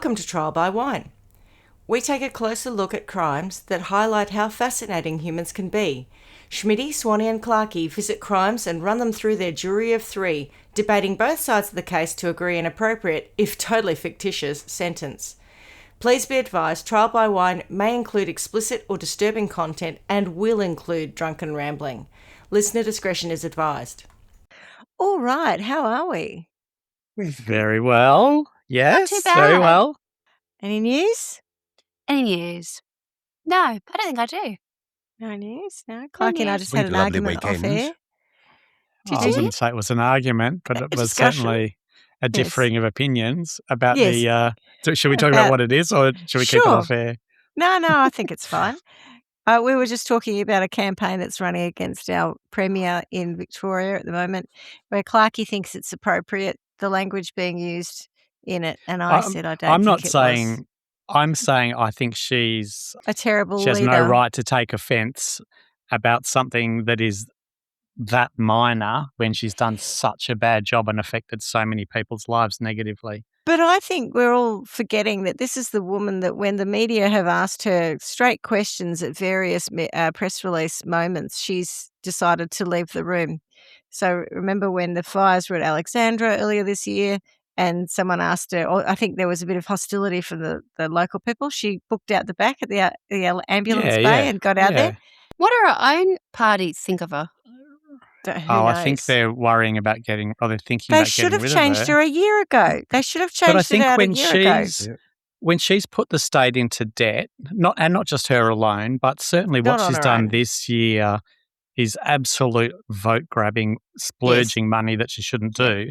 Welcome to Trial by Wine. We take a closer look at crimes that highlight how fascinating humans can be. Schmidty, Swanee and Clarkey visit crimes and run them through their jury of three, debating both sides of the case to agree an appropriate, if totally fictitious, sentence. Please be advised, Trial by Wine may include explicit or disturbing content and will include drunken rambling. Listener discretion is advised. All right, how are we? Very well. Yes, Not too bad. very well. Any news? Any news? No, I don't think I do. No news? No? Clarkey and I news. just We had had an a lovely argument off weekend. air. Did I you? wouldn't say it was an argument, but A it was discussion. certainly a differing of opinions about Yes. so should we talk about what it is or should we keep it Sure. off air? No, I think it's fine. We were just talking about a campaign that's running against our Premier in Victoria at the moment, where Clarkey thinks it's appropriate, the language being used in it, and I said I don't I'm think not it was saying, I'm saying I think she a terrible has leader. no right to take offence about something that is that minor when she's done such a bad job and affected so many people's lives negatively. But I think we're all forgetting that this is the woman that when the media have asked her straight questions at various press release moments, she's decided to leave the room. So remember when the fires were at Alexandra earlier this year and someone asked her, or I think there was a bit of hostility from the local people, she booked out the back at the ambulance bay and got out there. What do her own party think of her? Who I think knows? they're worrying about getting, or they're thinking They about should getting have rid changed of her. her a year ago. They should have But I changed it think out a when year ago. when she's put the state into debt, not just her alone, but certainly Not what on she's her done own. this year is absolute vote grabbing, splurging money that she shouldn't do.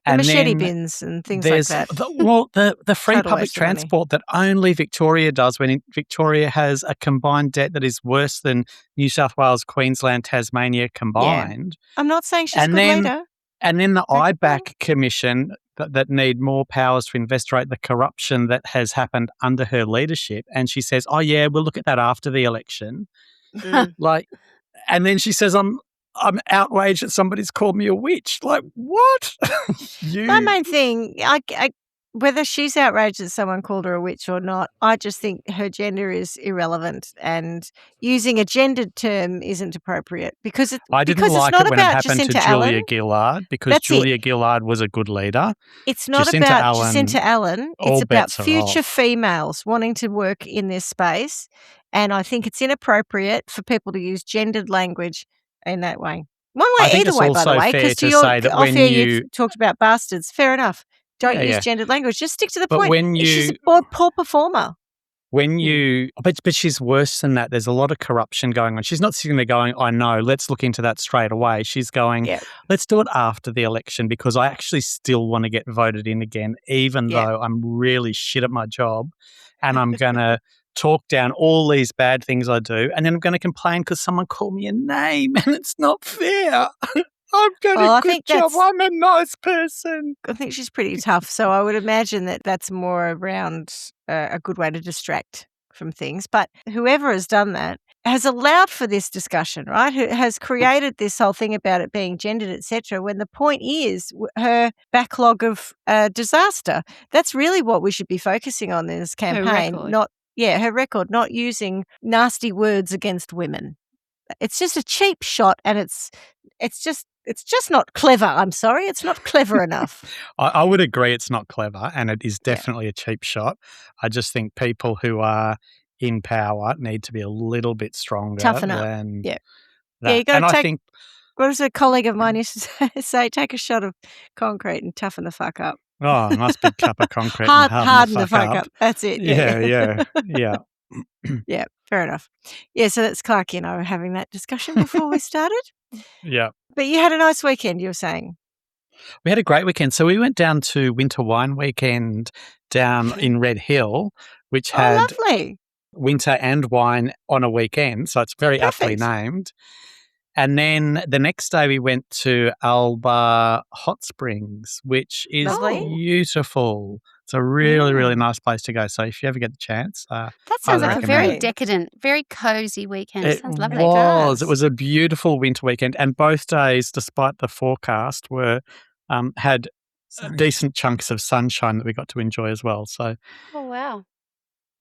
The machete then bins and things like that. The free Total public waste of money. transport that only Victoria does when Victoria has a combined debt that is worse than New South Wales, Queensland, Tasmania combined. I'm not saying she's a And good then- leader. And then the Don't get me wrong. IBAC Commission that need more powers to investigate the corruption that has happened under her leadership. And she says, oh, yeah, we'll look at that after the election. And then she says, I'm outraged that somebody's called me a witch. Like, what? My main thing, whether she's outraged that someone called her a witch or not, I just think her gender is irrelevant and using a gendered term isn't appropriate because I didn't because like it's not it when it about happened to Jacinta Julia Allen. Gillard because That's it. Julia Gillard was a good leader. It's not Jacinta about Allen, Jacinta Allen. all It's about bets are future off. females wanting to work in this space. And I think it's inappropriate for people to use gendered language in that way. One way, I think either it's way, by the also way, fair because to say that when you talked about bastards. Fair enough. Don't Yeah, use yeah. gendered language. Just stick to the But point. when She's you- a poor performer. But she's worse than that. There's a lot of corruption going on. She's not sitting there going, I know, let's look into that straight away. She's going, Yeah. let's do it after the election because I actually still want to get voted in again, even Yeah. though I'm really shit at my job and I'm going to talk down all these bad things I do and then I'm going to complain because someone called me a name and it's not fair. I've got Well, I a good think job. that's- I'm a nice person. I think she's pretty tough. So I would imagine that that's more around a good way to distract from things. But whoever has done that has allowed for this discussion, right? Who has created this whole thing about it being gendered, etc. When the point is her backlog of disaster. That's really what we should be focusing on in this campaign. record. Her record, not using nasty words against women. It's just a cheap shot, and it's just not clever. I'm sorry, it's not clever enough. I would agree it's not clever and it is definitely a cheap shot. I just think people who are in power need to be a little bit stronger Toughen up. than Yeah. that. Yeah, you gotta and I take- think What does a colleague of mine used to say? Take a shot of concrete and toughen the fuck up. a nice big cup of concrete and Harden the fuck up. That's it. Yeah. Yeah, fair enough. Yeah, so that's Clarkey and I were having that discussion before we started. Yeah. But you had a nice weekend, you were saying. We had a great weekend. So we went down to Winter Wine Weekend down in Red Hill, which Oh, had lovely. winter and wine on a weekend. So it's very aptly Perfect. named. And then the next day we went to Alba Hot Springs, which is Lovely. beautiful. It's a really, really nice place to go. So if you ever get the chance, That sounds like a recommend very it. decadent, very cozy weekend. it Sounds lovely. was. does. It was a beautiful winter weekend. And both days, despite the forecast, were had decent chunks of sunshine that we got to enjoy as well. So, Oh, wow.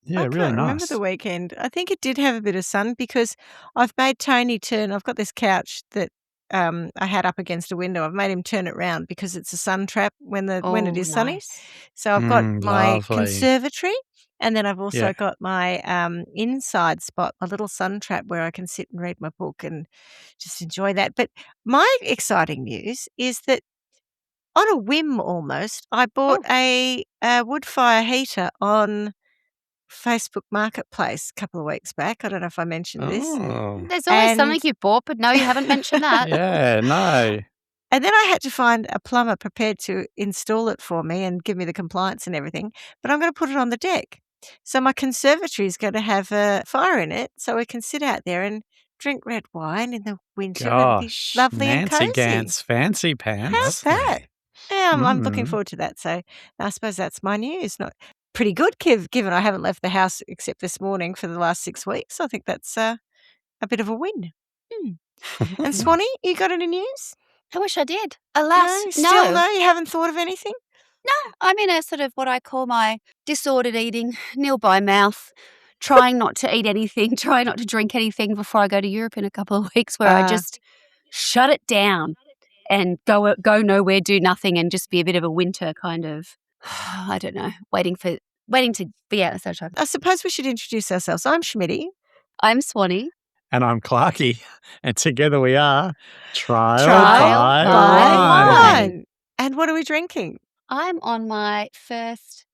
yeah, I really can't remember nice. the weekend. I think it did have a bit of sun because I've made Tony turn. I've got this couch that I had up against a window. I've made him turn it round because it's a sun trap when it is sunny. Nice. So I've got my Lovely. conservatory, and then I've also Yeah. got my inside spot, my little sun trap where I can sit and read my book and just enjoy that. But my exciting news is that on a whim almost, I bought a wood fire heater on Facebook Marketplace a couple of weeks back. I don't know if I mentioned this. Oh, There's always something And you've bought, but no, you haven't mentioned that. yeah, no. and then I had to find a plumber prepared to install it for me and give me the compliance and everything. But I'm going to put it on the deck. So my conservatory is going to have a fire in it so we can sit out there and drink red wine in the winter and be Gosh, lovely and Nancy cozy. Gant's fancy pants. How's that? Yeah, I'm looking Mm. forward to that. So I suppose that's my news. Not pretty good, given I haven't left the house except this morning for the last 6 weeks. I think that's a bit of a win. And Swanee, you got any news? I wish I did. Alas, No, still no. You haven't thought of anything. No, I'm in a sort of what I call my disordered eating, nil by mouth, trying not to eat anything, trying not to drink anything before I go to Europe in a couple of weeks, where I just shut it down and go nowhere, do nothing, and just be a bit of a winter kind of, I don't know, waiting to be out of sunshine. I suppose we should introduce ourselves. I'm Schmidty. I'm Swanee. And I'm Clarky. And together we are Trial by by Wine. And what are we drinking? I'm on my first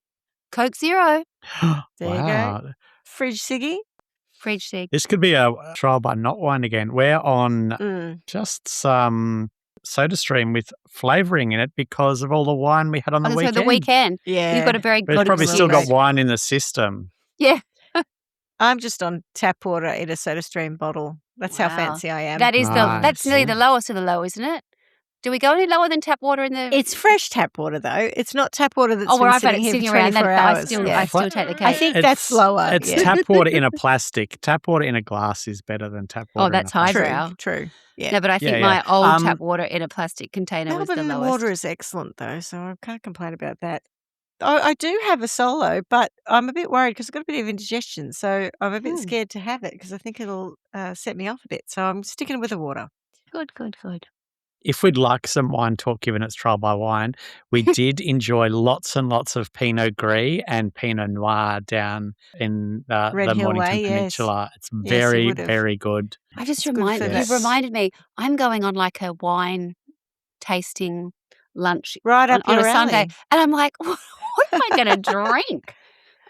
Coke Zero. There you go. Fridge Siggy. Fridge Sig. This could be a trial by not wine again. We're on just some SodaStream with flavouring in it because of all the wine we had on the So weekend. the weekend. Yeah. You've got a very But good it's probably still excuse. got wine in the system. Yeah. I'm just on tap water in a SodaStream bottle. That's how Wow. fancy I am. That is that's Nice. nearly the lowest of the low, isn't it? Do we go any lower than tap water in the? It's fresh tap water, though. It's not tap water that's where been I've had sitting it here sitting for around. 24 I hours. still Yeah. take the cake. I think that's lower. It's yeah. tap water in a plastic. Tap water in a glass is better than tap water. Oh, that's in a plastic. highbrow. True. Yeah. No, but I think Yeah, my yeah. old tap water in a plastic container was the Melbourne lowest. water is excellent, though, so I can't complain about that. I do have a solo, but I'm a bit worried because I've got a bit of indigestion, so I'm a bit scared to have it because I think it'll set me off a bit. So I'm sticking with the water. Good. If we'd like some wine talk, given it's trial by wine, we did enjoy lots and lots of Pinot Gris and Pinot Noir down in the Red Hill Mornington Way, yes. Peninsula. It's Yes, you very, would have. very good. I just It's good for you've this. reminded me. I'm going on like a wine tasting lunch Right up on your a Sunday, alley. and I'm like, what am I going to drink?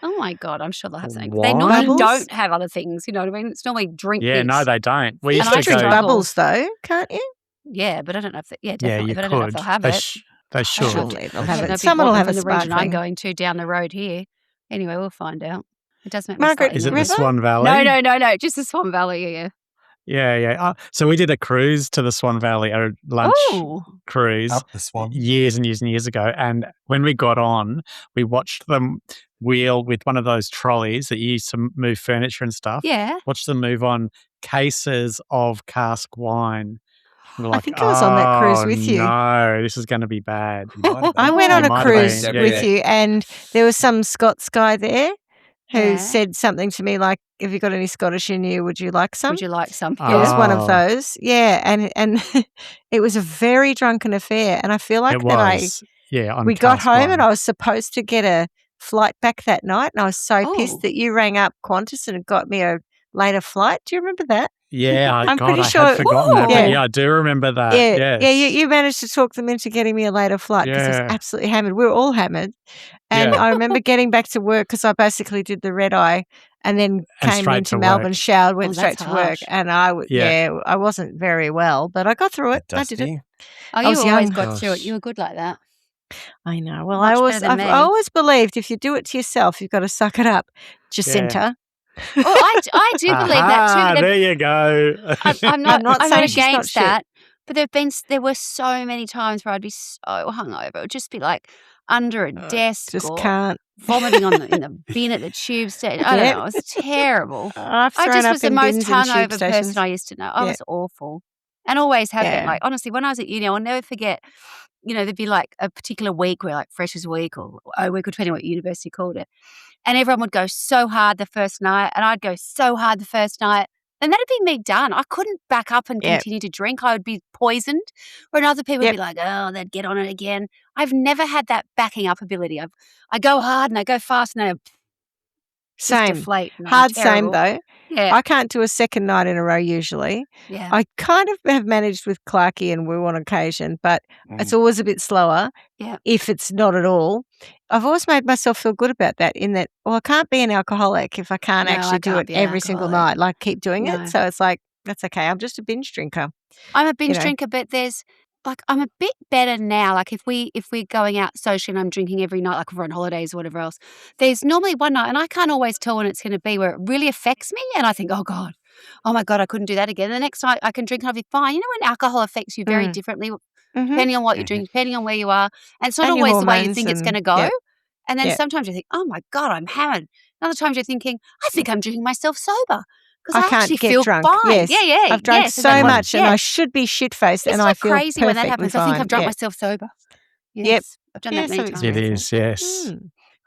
Oh my God, I'm sure they'll have something. They Wine? normally Bubbles? don't have other things. You know what I mean? It's normally drink. Yeah, this. no, they don't. We You And used I to can drink go- go. bubbles, though, can't you? Yeah, but I don't know if Yeah, definitely, you but I don't know if could. they'll have They, it. they should. Surely they'll I have don't know it. if Someone will bought have them a from the region I'm sparkling. going to down the road here. Anyway, we'll find out. It does make me Margaret, slightly Is it the River? Swan Valley? No, just the Swan Valley. Yeah. Yeah. So we did a cruise to the Swan Valley, a lunch Oh, cruise. Up the Swan. Years and years and years ago. And when we got on, we watched them wheel with one of those trolleys that you use to move furniture and stuff. yeah. Watch them move on cases of cask wine. We're I like, think I was on that cruise with you. No, this is going to be bad. You might have I been. went You on a might have cruise been, with yeah. you, and there was some Scots guy there who Yeah. said something to me like, "Have you got any Scottish in you? Would you like some?" Would you like some? It was one of Oh. those, yeah, and it was a very drunken affair, and I feel like It that was. Yeah, on we got cask home wine. and I was supposed to get a flight back that night, and I was so Oh. pissed that you rang up Qantas and got me a later flight. Do you remember that? Yeah, I'm God, pretty I sure- had forgotten that. Yeah. But yeah, I do remember that. Yeah, Yes. you managed to talk them into getting me a later flight because I Yeah. was absolutely hammered. We were all hammered. And Yeah. I remember getting back to work because I basically did the red eye and then And came straight into to Melbourne, work. showered, went Oh, straight that's to work. harsh. And Yeah. I wasn't very well, but I got through it. Bit I did it. dusty. Oh, I you was always young. got through it. Gosh. You were good like that. I know. Well, Much better than I've me. always believed if you do it to yourself, you've got to suck it up, Jacinta. Oh, I do believe that too. Aha, But there you go. I'm not I'm saying she's not against shit. that. But there were so many times where I'd be so hungover. It would just be like under a desk Just or can't. vomiting in the bin at the tube station. I don't know. It was terrible. I've I thrown just up was the in most bins in tube hungover stations. person I used to know. I Yeah. was awful. And always have been. Yeah. Like, honestly, when I was at uni, I'll never forget there'd be like a particular week where like Freshers Week or O Week, or depending on what university called it. And everyone would go so hard the first night and I'd go so hard the first night. And that'd be me done. I couldn't back up and continue to drink. I would be poisoned. Or other people would be like, oh, they'd get on it again. I've never had that backing up ability. I go hard and I go fast and I Same. deflate. Hard same though. Yeah. I can't do a second night in a row usually. Yeah. I kind of have managed with Clarkie and Woo on occasion, but it's always a bit slower if it's not at all. I've always made myself feel good about that in that, I can't be an alcoholic if I can't actually do it every single night, like keep doing it. So it's like, that's okay. I'm just a binge drinker. I'm a binge drinker, but there's like I'm a bit better now. Like if we're going out socially and I'm drinking every night, like we're on holidays or whatever else, there's normally one night and I can't always tell when it's going to be where it really affects me and I think, oh my God, I couldn't do that again. The next night I can drink and I'll be fine. You know when alcohol affects you very differently depending on what you're drinking, depending on where you are. And it's not always the way you think it's going to go. And then sometimes you think, oh my God, I'm hammered. And other times you're thinking, I think I'm drinking myself sober. Because I can't get feel drunk. Fine. Yes. I've drunk so much and I should be shit-faced and I feel crazy when that perfectly happens. I think I've drunk myself sober. Yes. I've done that many times. It is, yes.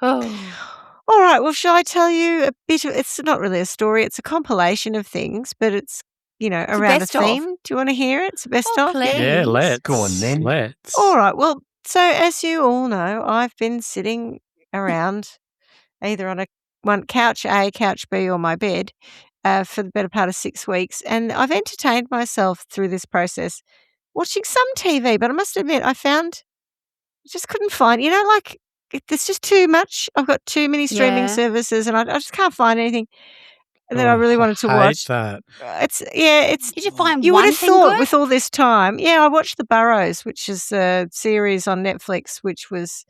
Oh. All right. Well, shall I tell you a bit of, it's not really a story. It's a compilation of things, but it's, around a theme. Do you want to hear it? It's a best of? Please. Yeah, let's. Go on then. Let's. All right. Well, so as you all know, I've been sitting around either on one couch A, couch B, or my bed for the better part of 6 weeks. And I've entertained myself through this process watching some TV, but I must admit I just couldn't find, there's just too much. I've got too many streaming services and I just can't find anything that I really wanted to watch. That. Did you find you one would have thing thought good? with all this time. Yeah, I watched The Burrows, which is a series on Netflix, which was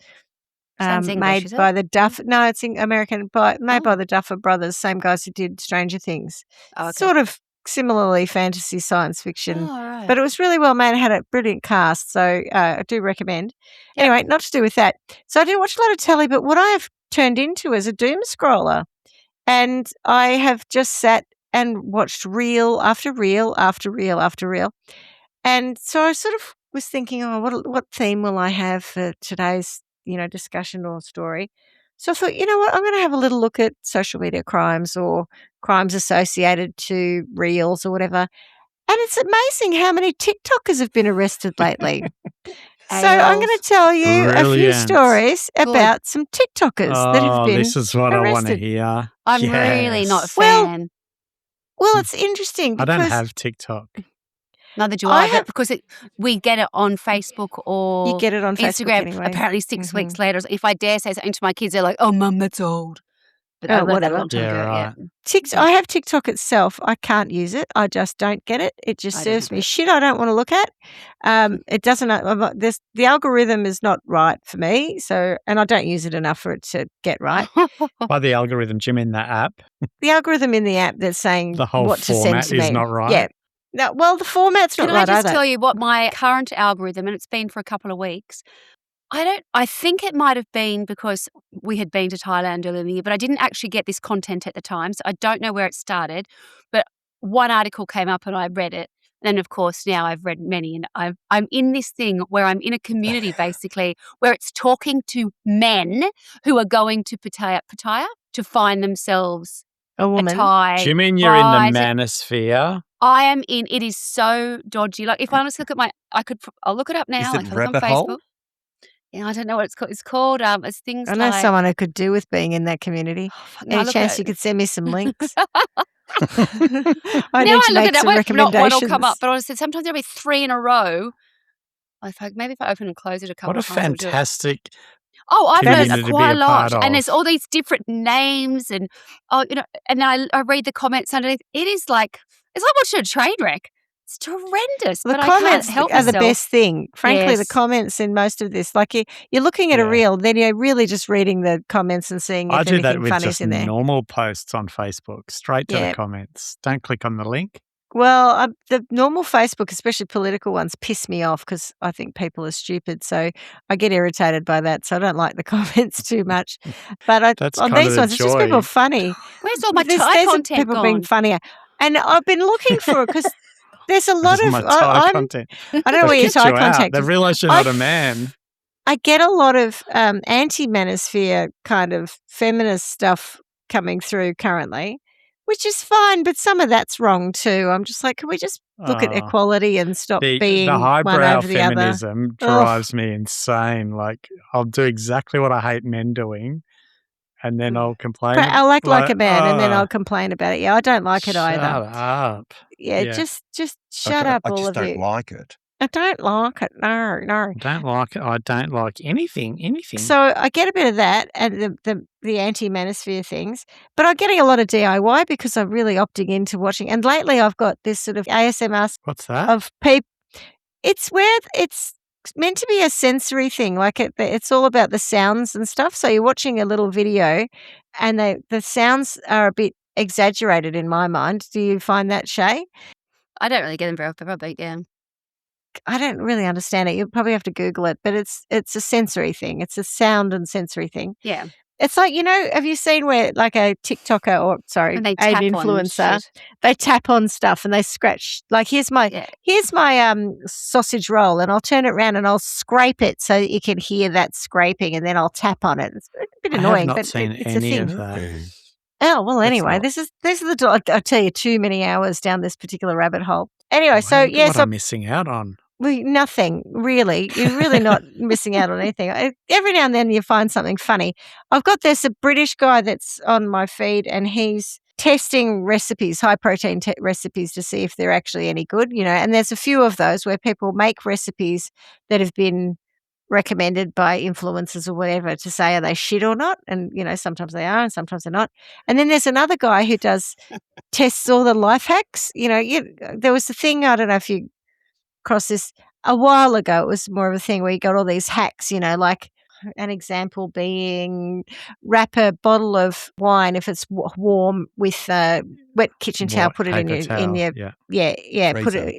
made by the Duff. No, it's American, made by the Duffer Brothers, same guys who did Stranger Things. Oh, okay. Sort of similarly fantasy science fiction, right. but it was really well made. It had a brilliant cast, so I do recommend. Yep. Anyway, not to do with that. So I didn't watch a lot of telly, but what I have turned into is a doom scroller, and I have just sat and watched reel after reel after reel after reel, and so I sort of was thinking, what theme will I have for today's discussion or story? So I thought, you know what, I'm going to have a little look at social media crimes or crimes associated to reels or whatever. And it's amazing how many TikTokers have been arrested lately. So I'm going to tell you a few stories about some TikTokers that have been this is what arrested. I want to hear. I'm really not a fan. Well, it's interesting because I don't have TikTok. Neither do I, but because we get it on Facebook or you get it on Instagram. Facebook anyway. Apparently 6 weeks later, if I dare say something to my kids, they're like, "Oh, Mum, that's old." But whatever. Right. I have TikTok itself. I can't use it. I just don't get it. It just serves me shit I don't want to look at. It doesn't. The algorithm is not right for me. And I don't use it enough for it to get right. By the algorithm, do you mean the app? The algorithm in the app that's saying the whole what to send to me is not right. Yeah. No, well, the format's not right either. Can I just tell you what my current algorithm, and it's been for a couple of weeks. I think it might have been because we had been to Thailand earlier in the year, but I didn't actually get this content at the time, so I don't know where it started. But one article came up and I read it. And of course, now I've read many, and I'm in this thing where I'm in a community basically where it's talking to men who are going to Pattaya to find themselves a woman. Thai. Do you mean you're in the manosphere? I am in. It is so dodgy. Like if I just look at I'll look it up now. Is it on rabbit Facebook. hole? Yeah, I don't know what it's called. It's called it's things. I know like, someone who could do with being in that community. Any chance you could send me some links? I need to make some recommendations. Not one will come up, but honestly, sometimes there'll be 3 in a row. Maybe if I open and close it a couple of times. What a fantastic. I've heard quite a lot, of. and there's all these different names, and and I read the comments underneath. It is like it's like watching a train wreck. It's horrendous. The but comments I can't help are the myself. best thing. Frankly, the comments in most of this, like you're looking at a reel, then you're really just reading the comments and seeing if anything funny's in there. I do that with just normal posts on Facebook, straight to the comments. Don't click on the link. Well, the normal Facebook, especially political ones, piss me off because I think people are stupid. So I get irritated by that. So I don't like the comments too much. But on these ones, it's just people funny. Where's all my Thai content people gone? being funnier. And I've been looking for it because there's a That lot is of my Thai content. I don't know where They've your kicked Thai you out. contact They've is. realised you're not a man. I get a lot of anti-manosphere kind of feminist stuff coming through currently, which is fine, but some of that's wrong too. I'm just like, can we just look at Oh, equality and stop the being one highbrow over the other? feminism Ugh. drives me insane. Like, I'll do exactly what I hate men doing, and then I'll complain. But I'll act like a man, and then I'll complain about it. Yeah, I don't like it either. Shut up. Yeah, Yeah. just shut up, I all just of don't you. like it. I don't like it. No. I don't like it. I don't like anything. So I get a bit of that and the anti-manosphere things, but I'm getting a lot of DIY because I'm really opting into watching. And lately I've got this sort of ASMR What's that? of people. It's where it's meant to be a sensory thing. Like it's all about the sounds and stuff. So you're watching a little video and the sounds are a bit exaggerated in my mind. Do you find that, Shay? I don't really get them very often, but yeah. I don't really understand it. You'll probably have to Google it, but it's a sensory thing. It's a sound and sensory thing. Yeah. It's like, have you seen where like a TikToker or And they an tap on influencer, shit. they tap on stuff and they scratch. Like here's my sausage roll, and I'll turn it around and I'll scrape it so you can hear that scraping, and then I'll tap on it. It's a bit annoying, I have not but seen it's a any thing. of that. Oh well, anyway, not- this is I tell you, too many hours down this particular rabbit hole. Anyway, Wow, so look at yeah, what so I'm missing out on. nothing really. You're really not missing out on anything. Every now and then you find something funny. I've got this a British guy that's on my feed, and he's testing recipes, high protein recipes, to see if they're actually any good. And there's a few of those where people make recipes that have been recommended by influencers or whatever to say are they shit or not, and sometimes they are and sometimes they're not. And then there's another guy who does tests all the life hacks. There was a thing, I don't know if you cross this a while ago. It was more of a thing where you got all these hacks, like an example being wrap a bottle of wine if it's warm with wet kitchen towel, put it in your Freezer.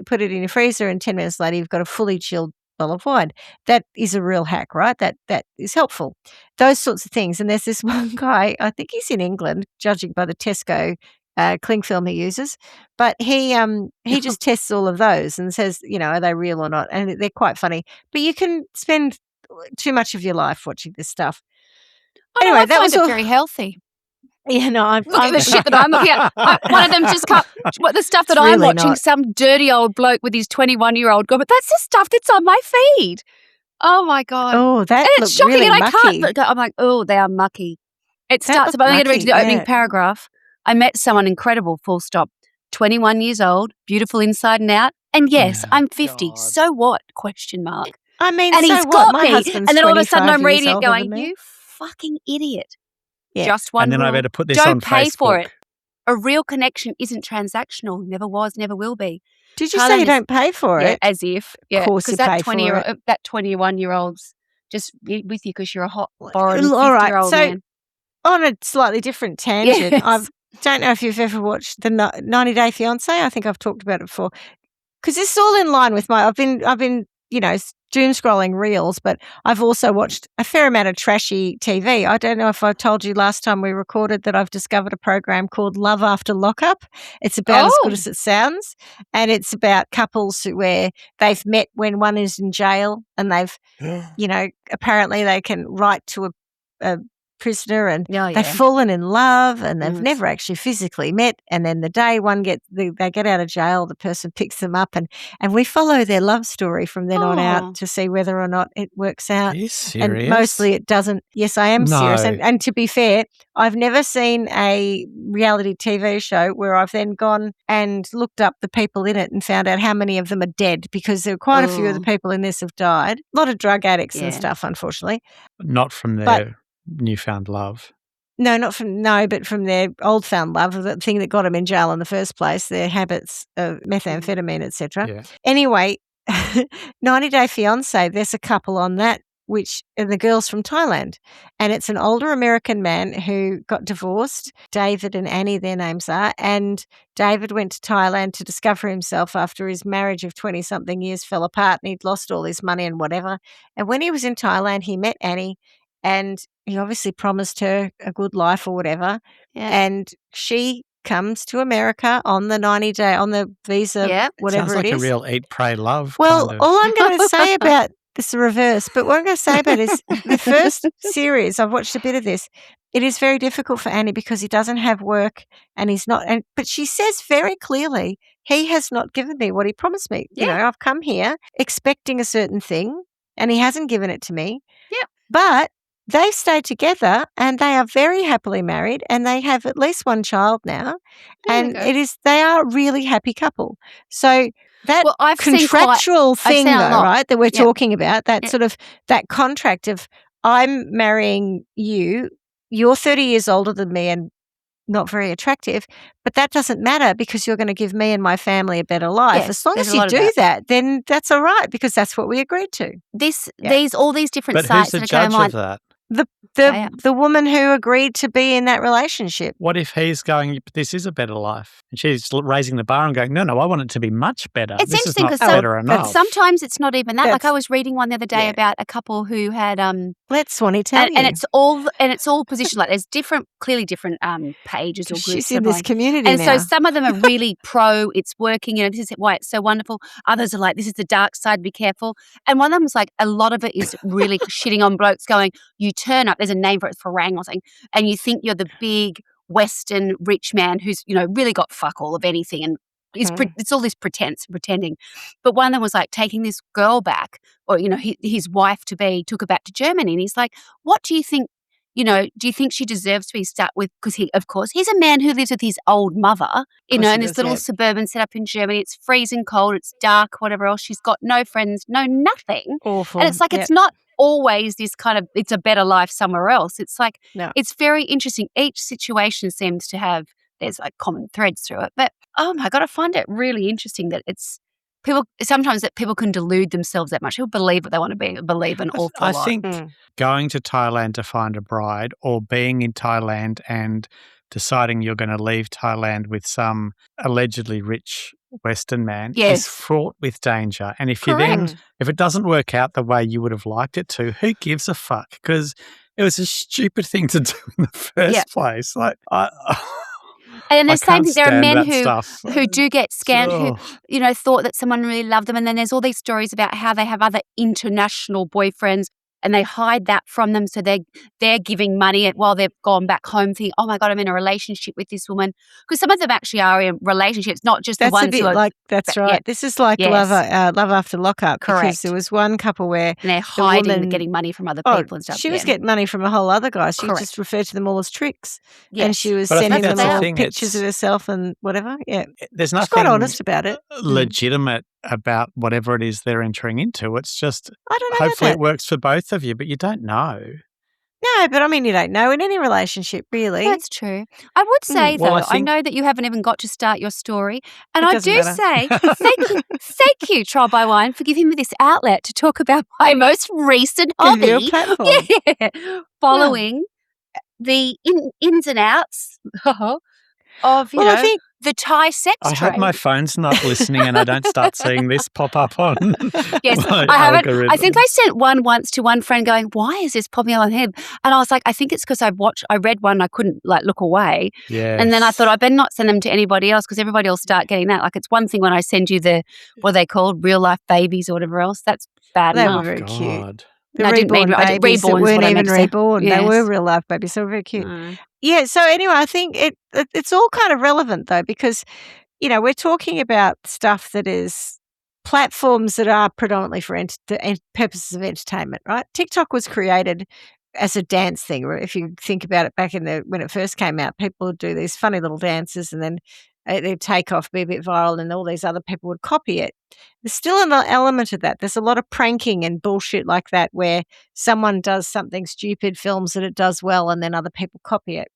put it in your freezer, and 10 minutes later you've got a fully chilled bottle of wine. That is a real hack, right? That is helpful. Those sorts of things. And there's this one guy, I think he's in England, judging by the Tesco cling film he uses, but he just tests all of those and says, are they real or not? And they're quite funny. But you can spend too much of your life watching this stuff. Anyway, that was very healthy. Yeah, no, Look at the shit that I'm looking at. One of them just cut the stuff that I'm really watching. not. Some dirty old bloke with his 21-year-old girl, but that's the stuff that's on my feed. Oh my god! Oh, that and it's looked shocking, really and I mucky. can't. But I'm like, oh, they are mucky. It That starts. looked I'm only going to read mucky, the opening yeah. paragraph. I met someone incredible. Full stop. 21 years old, beautiful inside and out, and yes, Oh, I'm 50. God. So what? Question mark. I mean, And so he's what? got My me. husband's And then all of a sudden 25 I'm reading years it older going, than me. you fucking idiot. Yeah. Just one And then I rule. better put this Don't on pay Facebook. for it. A real connection isn't transactional. Never was, never will be. Did you Thailand say you is- don't pay for Yeah, it? as if. Yeah, course you because pay that for 20-year-old, that 21-year-old's just with you because you're a hot, foreign All right, 50-year-old so man. on a slightly different tangent, Yes. I don't know if you've ever watched the 90 Day Fiancé. I think I've talked about it before. Because it's all in line with I've been doom scrolling reels, but I've also watched a fair amount of trashy TV. I don't know if I told you last time we recorded that I've discovered a program called Love After Lockup. It's about as good as it sounds, and it's about couples where they've met when one is in jail, and they've, apparently they can write to a prisoner, and they've fallen in love, and they've never actually physically met, and then the day they get out of jail, the person picks them up, and we follow their love story from then on out to see whether or not it works out. Are you serious? And mostly it doesn't. Yes, I am serious. No. And to be fair, I've never seen a reality TV show where I've then gone and looked up the people in it and found out how many of them are dead, because there are quite a few of the people in this have died. A lot of drug addicts and stuff, unfortunately. Not from their newfound love. No, but from their old found love, the thing that got them in jail in the first place, their habits of methamphetamine, etc. Yeah. Anyway, 90 Day Fiancé, there's a couple on that, which are the girls from Thailand. And it's an older American man who got divorced. David and Annie, their names are. And David went to Thailand to discover himself after his marriage of 20-something years fell apart, and he'd lost all his money and whatever. And when he was in Thailand, he met Annie, and he obviously promised her a good life or whatever. Yeah. And she comes to America on the 90-day, on the visa, Yep. whatever Sounds like it a is. real eat, pray, love Well, kind of. all I'm going to say about this reverse, but what I'm going to say about it is the first series, I've watched a bit of this. It is very difficult for Annie because he doesn't have work and he's not. But she says very clearly, he has not given me what he promised me. You Yeah. know, I've come here expecting a certain thing and he hasn't given it to me. Yep. But they've stayed together and they are very happily married and they have at least one child now. There we And go. they are a really happy couple. So that Well, I've seen contractual thing, seen a though, lot. right, that we're Yep. talking about, that Yep. sort of that contract of I'm marrying you, you're 30 years older than me and not very attractive, but that doesn't matter because you're going to give me and my family a better life. Yes, as long there's as a you lot of do that, then that's all right because that's what we agreed to. All these different But who's sites the that are going judge on. of that? The woman who agreed to be in that relationship. What if he's going, this is a better life? And she's raising the bar and going, no, I want it to be much better. It's this is interesting not 'cause better enough. Sometimes it's not even that. Like I That's- was reading one the other day yeah. about a couple who had Let Swanee tell you. and it's all positioned like there's clearly different pages or groups. She's in this of community and now. so some of them are really pro, it's working, this is why it's so wonderful. Others are like, this is the dark side, be careful. And one of them is like, a lot of it is really shitting on blokes going, you turn up, there's a name for it, farang or something, and you think you're the big Western rich man who's, really got fuck all of anything and it's all this pretending. But one of them was like taking this girl back or, his wife to be, took her back to Germany. And he's like, what do you think? Do you think she deserves to be stuck with? Because of course, he's a man who lives with his old mother, in this little suburban setup in Germany. It's freezing cold, it's dark, whatever else. She's got no friends, no nothing. Awful. And it's like, it's not always this kind of, it's a better life somewhere else. It's like, It's very interesting. Each situation seems to have, there's like common threads through it. But, oh my God, I find it really interesting that sometimes people can delude themselves that much. People believe what they want to believe an awful lot. I think going to Thailand to find a bride or being in Thailand and deciding you're going to leave Thailand with some allegedly rich Western man is fraught with danger. And if if it doesn't work out the way you would have liked it to, who gives a fuck? Because it was a stupid thing to do in the first place. Like, and the same thing, there are men who do get scammed, who, thought that someone really loved them. And then there's all these stories about how they have other international boyfriends and they hide that from them. So they're giving money while they've gone back home thinking, oh my God, I'm in a relationship with this woman. Because some of them actually are in relationships, not just the ones who are. That's right. Yeah. This is like Love After Lockup. Correct. Because there was one couple where and they're hiding, getting money from other people and stuff. She was getting money from a whole other guy. She just referred to them all as tricks. Yes. And she was sending them all pictures of herself and whatever. Yeah. There's nothing She's quite honest about it. Legitimate about whatever it is they're entering into. It's just, I don't know, hopefully it works for both of you, but you don't know. No, but I mean, you don't know in any relationship, really. That's true. I would say, though, I know that you haven't even got to start your story. And I do say, thank you, Trial by Wine, for giving me this outlet to talk about my most recent hobby. Your platform. Following the ins and outs of, I think the Thai sex trade. I hope my phone's not listening and I don't start seeing this pop up on Yes, my I haven't. algorithm. I think I sent one once to one friend going, why is this popping on head? And I was like, I think it's because I read one, I couldn't look away. Yes. And then I thought I better not send them to anybody else because everybody will start getting that. Like it's one thing when I send you the, what are they called, real life babies or whatever else. That's bad They enough. were very cute. The reborn babies that weren't even reborn. Yes. They were real life babies. They were very cute. Yeah, so anyway, I think it's all kind of relevant though because, we're talking about stuff that is platforms that are predominantly for purposes of entertainment, right? TikTok was created as a dance thing. If you think about it back when it first came out, people would do these funny little dances and then they'd take off, be a bit viral, and all these other people would copy it. There's still an element of that. There's a lot of pranking and bullshit like that where someone does something stupid, films that it does well, and then other people copy it.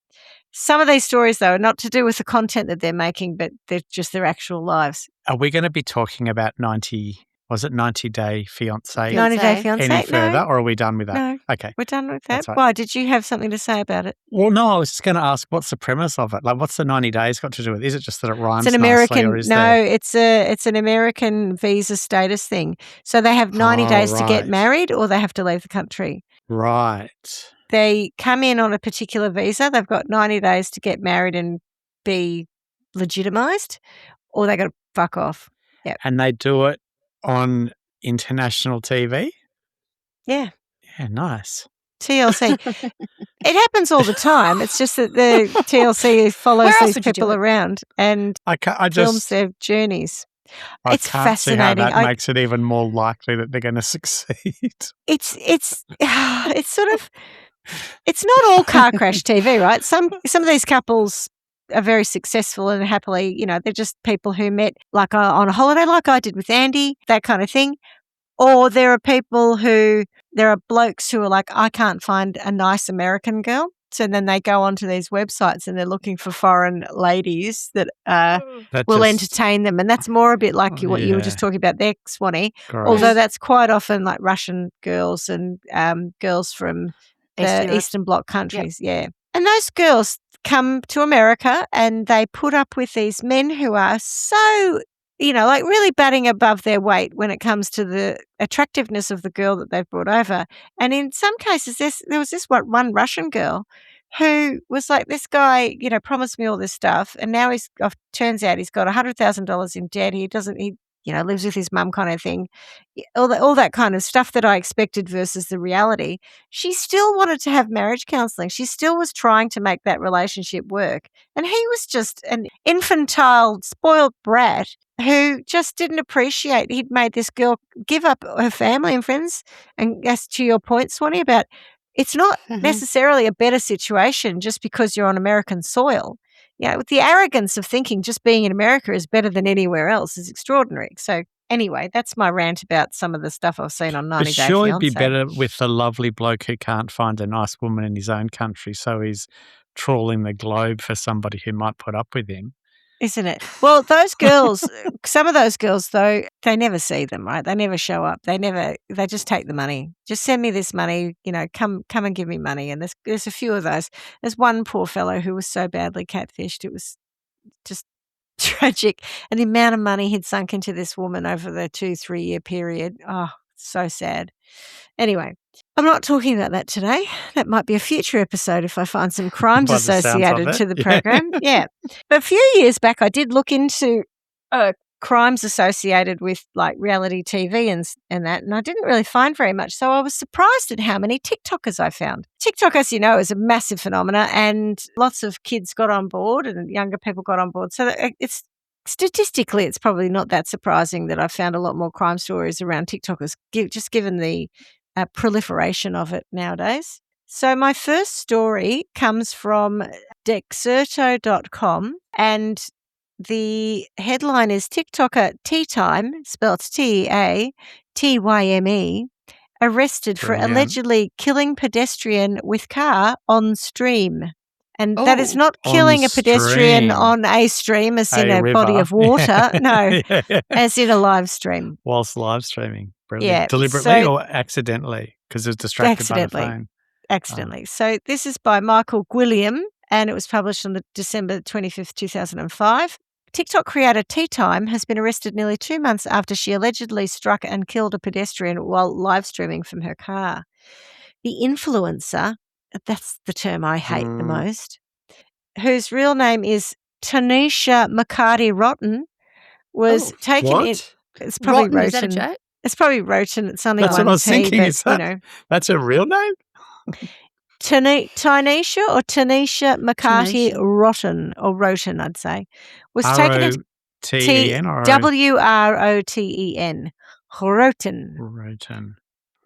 Some of these stories, though, are not to do with the content that they're making, but they're just their actual lives. Are we going to be talking about 90 Day Fiancé? 90 Day Fiancé? Any further, or are we done with that? No. Okay. We're done with that. Right. Why? Did you have something to say about it? Well, no, I was just going to ask, what's the premise of it? Like, what's the 90 days got to do with? Is it just that it rhymes it's an nicely, American, or is there... it's an American visa status thing. So they have 90 days to get married or they have to leave the country. Right. They come in on a particular visa. They've got 90 days to get married and be legitimised, or they got to fuck off. Yeah. And they do it on international TV? Yeah. Yeah, nice. TLC. It happens all the time. It's just that the TLC follows Where else these would you do people it? around and I films just their journeys. I It's can't see how fascinating. that makes it even more likely that they're going to succeed. It's sort of, it's not all car crash TV, right? Some of these couples are very successful and happily, they're just people who met like on a holiday, like I did with Andy, that kind of thing. Or there are blokes who are like, I can't find a nice American girl. So then they go onto these websites and they're looking for foreign ladies that will entertain them. And that's more a bit like what you were just talking about there, Swanee. Gross. Although that's quite often like Russian girls and girls from the Eastern Bloc countries. Yep. Yeah. And those girls come to America and they put up with these men who are so, like really batting above their weight when it comes to the attractiveness of the girl that they've brought over. And in some cases, there was this one Russian girl who was like, this guy, promised me all this stuff. And now turns out he's got $100,000 in debt. He lives with his mum kind of thing. All that kind of stuff that I expected versus the reality. She still wanted to have marriage counselling. She still was trying to make that relationship work. And he was just an infantile, spoiled brat who just didn't appreciate he'd made this girl give up her family and friends. And as to your point, Swanee, about it's not necessarily a better situation just because you're on American soil. With the arrogance of thinking just being in America is better than anywhere else is extraordinary. So anyway, that's my rant about some of the stuff I've seen on 90 Day Fiancé. But surely it'd be better with the lovely bloke who can't find a nice woman in his own country, so he's trawling the globe for somebody who might put up with him. Isn't it? Well, those girls, some of those girls, though, they never see them, right? They never show up. They just take the money. Just send me this money, come and give me money. And there's a few of those. There's one poor fellow who was so badly catfished. It was just tragic. And the amount of money he'd sunk into this woman over the 2-3 year period. Oh, so sad. Anyway, I'm not talking about that today. That might be a future episode if I find some crimes associated to the program. Yeah. But a few years back, I did look into crimes associated with like reality TV and that, and I didn't really find very much. So I was surprised at how many TikTokers I found. TikTok, as you know, is a massive phenomenon, and lots of kids got on board and younger people got on board. So it's statistically, it's probably not that surprising that I found a lot more crime stories around TikTokers, just given the proliferation of it nowadays. So my first story comes from Dexerto.com, and the headline is TikToker Tea Time, spelled TeaTyme, arrested for allegedly killing pedestrian with car on stream. And that is not killing a pedestrian on a stream, as in a body of water. No, as in a live stream. Whilst live streaming. Brilliant. Yeah, deliberately or accidentally? Because it was distracted by the phone. Accidentally. Oh. So this is by Michael Gwilliam, and it was published on December 25th, 2005. TikTok creator Tea Time has been arrested nearly 2 months after she allegedly struck and killed a pedestrian while live streaming from her car. The influencer, that's the term I hate the most, whose real name is Tanisha McCarty-Rotten, was taken in. It's probably Rotten. Is that a joke? It's probably Roten. It's only that's one what I was thinking. But, is that, that's a real name? Tanisha or Tanisha McCarty-Rotten, or Roten, I'd say, was taken into Wroten. Roten.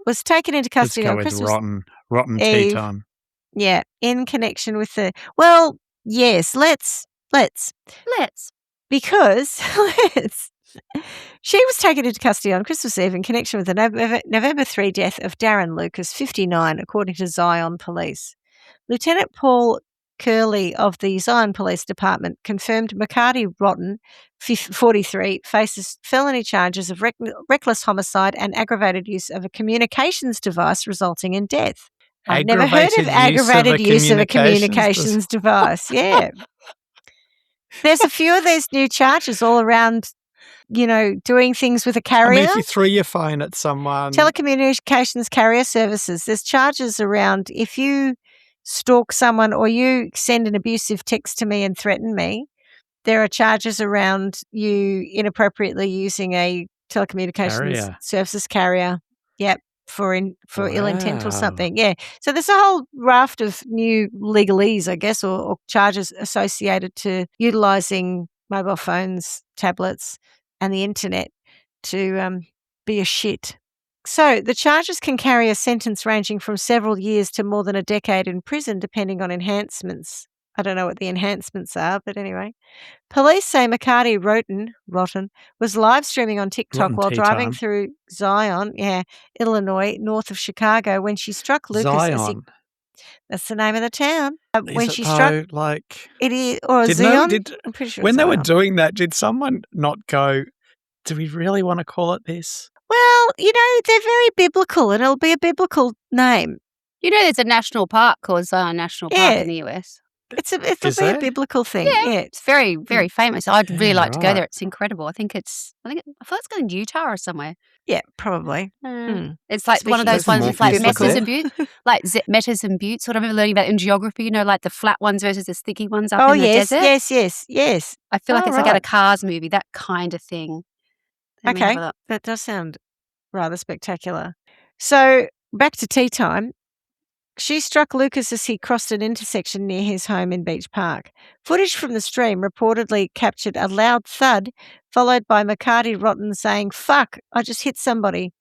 Was taken into custody Let's go on with Christmas Rotten Eve. Tea Time. Yeah, in connection with the. Well, yes, let's. Because let's. She was taken into custody on Christmas Eve in connection with the November 3 death of Darren Lucas, 59, according to Zion Police. Lieutenant Paul Curley of the Zion Police Department confirmed McCarty-Rotten, 43, faces felony charges of reckless homicide and aggravated use of a communications device resulting in death. I've never heard of aggravated use of a communications device. Yeah. There's a few of these new charges all around, doing things with a carrier. I mean, if you threw your phone at someone. Telecommunications carrier services. There's charges around if you stalk someone or you send an abusive text to me and threaten me, there are charges around you inappropriately using a telecommunications services carrier. Yep. For ill intent or something. Yeah. So there's a whole raft of new legalese, I guess, or charges associated to utilising mobile phones, tablets, and the internet to be a shit. So the charges can carry a sentence ranging from several years to more than a decade in prison, depending on enhancements. I don't know what the enhancements are, but anyway. Police say McCarty Rotten, was live streaming on TikTok while driving through Zion, Illinois, north of Chicago, when she struck Lucas. Zion. That's the name of the town. When she struck, like it is, or Zion. I'm pretty sure. When Zion. they were doing that, did someone not go, do we really want to call it this? Well, they're very biblical, and it'll be a biblical name. There's a national park called Zion National Park in the US. It'll be a biblical thing. Yeah, it's very, very famous. I'd really like to go there. It's incredible. I feel like it's going to Utah or somewhere. Yeah, probably. It's like one of those ones with like mesas and buttes, like metas and buttes. What I remember learning about in geography, like the flat ones versus the sticky ones up in the desert. Yes. I feel like it's like at a Cars movie, that kind of thing. Okay, that does sound rather spectacular. So back to tea time. She struck Lucas as he crossed an intersection near his home in Beach Park. Footage from the stream reportedly captured a loud thud, followed by McCarty Rotten saying, "Fuck, I just hit somebody."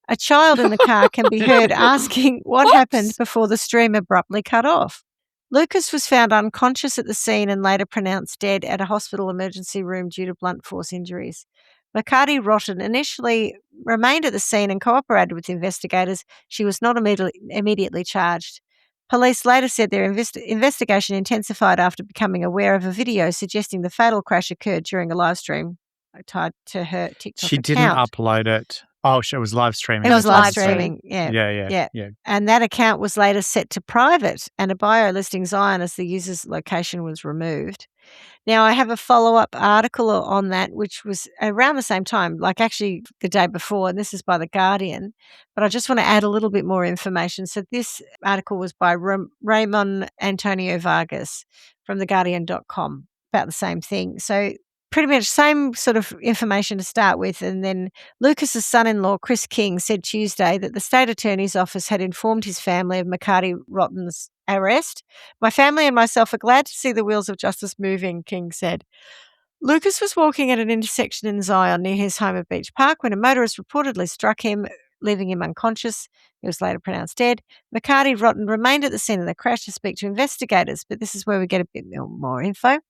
A child in the car can be heard asking what happened before the stream abruptly cut off. Lucas was found unconscious at the scene and later pronounced dead at a hospital emergency room due to blunt force injuries. McCarty Rotten initially remained at the scene and cooperated with investigators. She was not immediately charged. Police later said their investigation intensified after becoming aware of a video suggesting the fatal crash occurred during a live stream tied to her TikTok account. She didn't upload it. Oh, it was live streaming. It was live streaming, yeah. Yeah. And that account was later set to private, and a bio listing Zion as the user's location was removed. Now, I have a follow-up article on that, which was around the same time, like actually the day before, and this is by The Guardian, but I just want to add a little bit more information. So this article was by Raymond Antonio Vargas from theguardian.com about the same thing. So pretty much same sort of information to start with. And then Lucas's son-in-law, Chris King, said Tuesday that the state attorney's office had informed his family of McCarty Rotten's arrest. "My family and myself are glad to see the wheels of justice moving," King said. Lucas was walking at an intersection in Zion near his home at Beach Park when a motorist reportedly struck him, leaving him unconscious. He was later pronounced dead. McCarty Rotten remained at the scene of the crash to speak to investigators, but this is where we get a bit more info.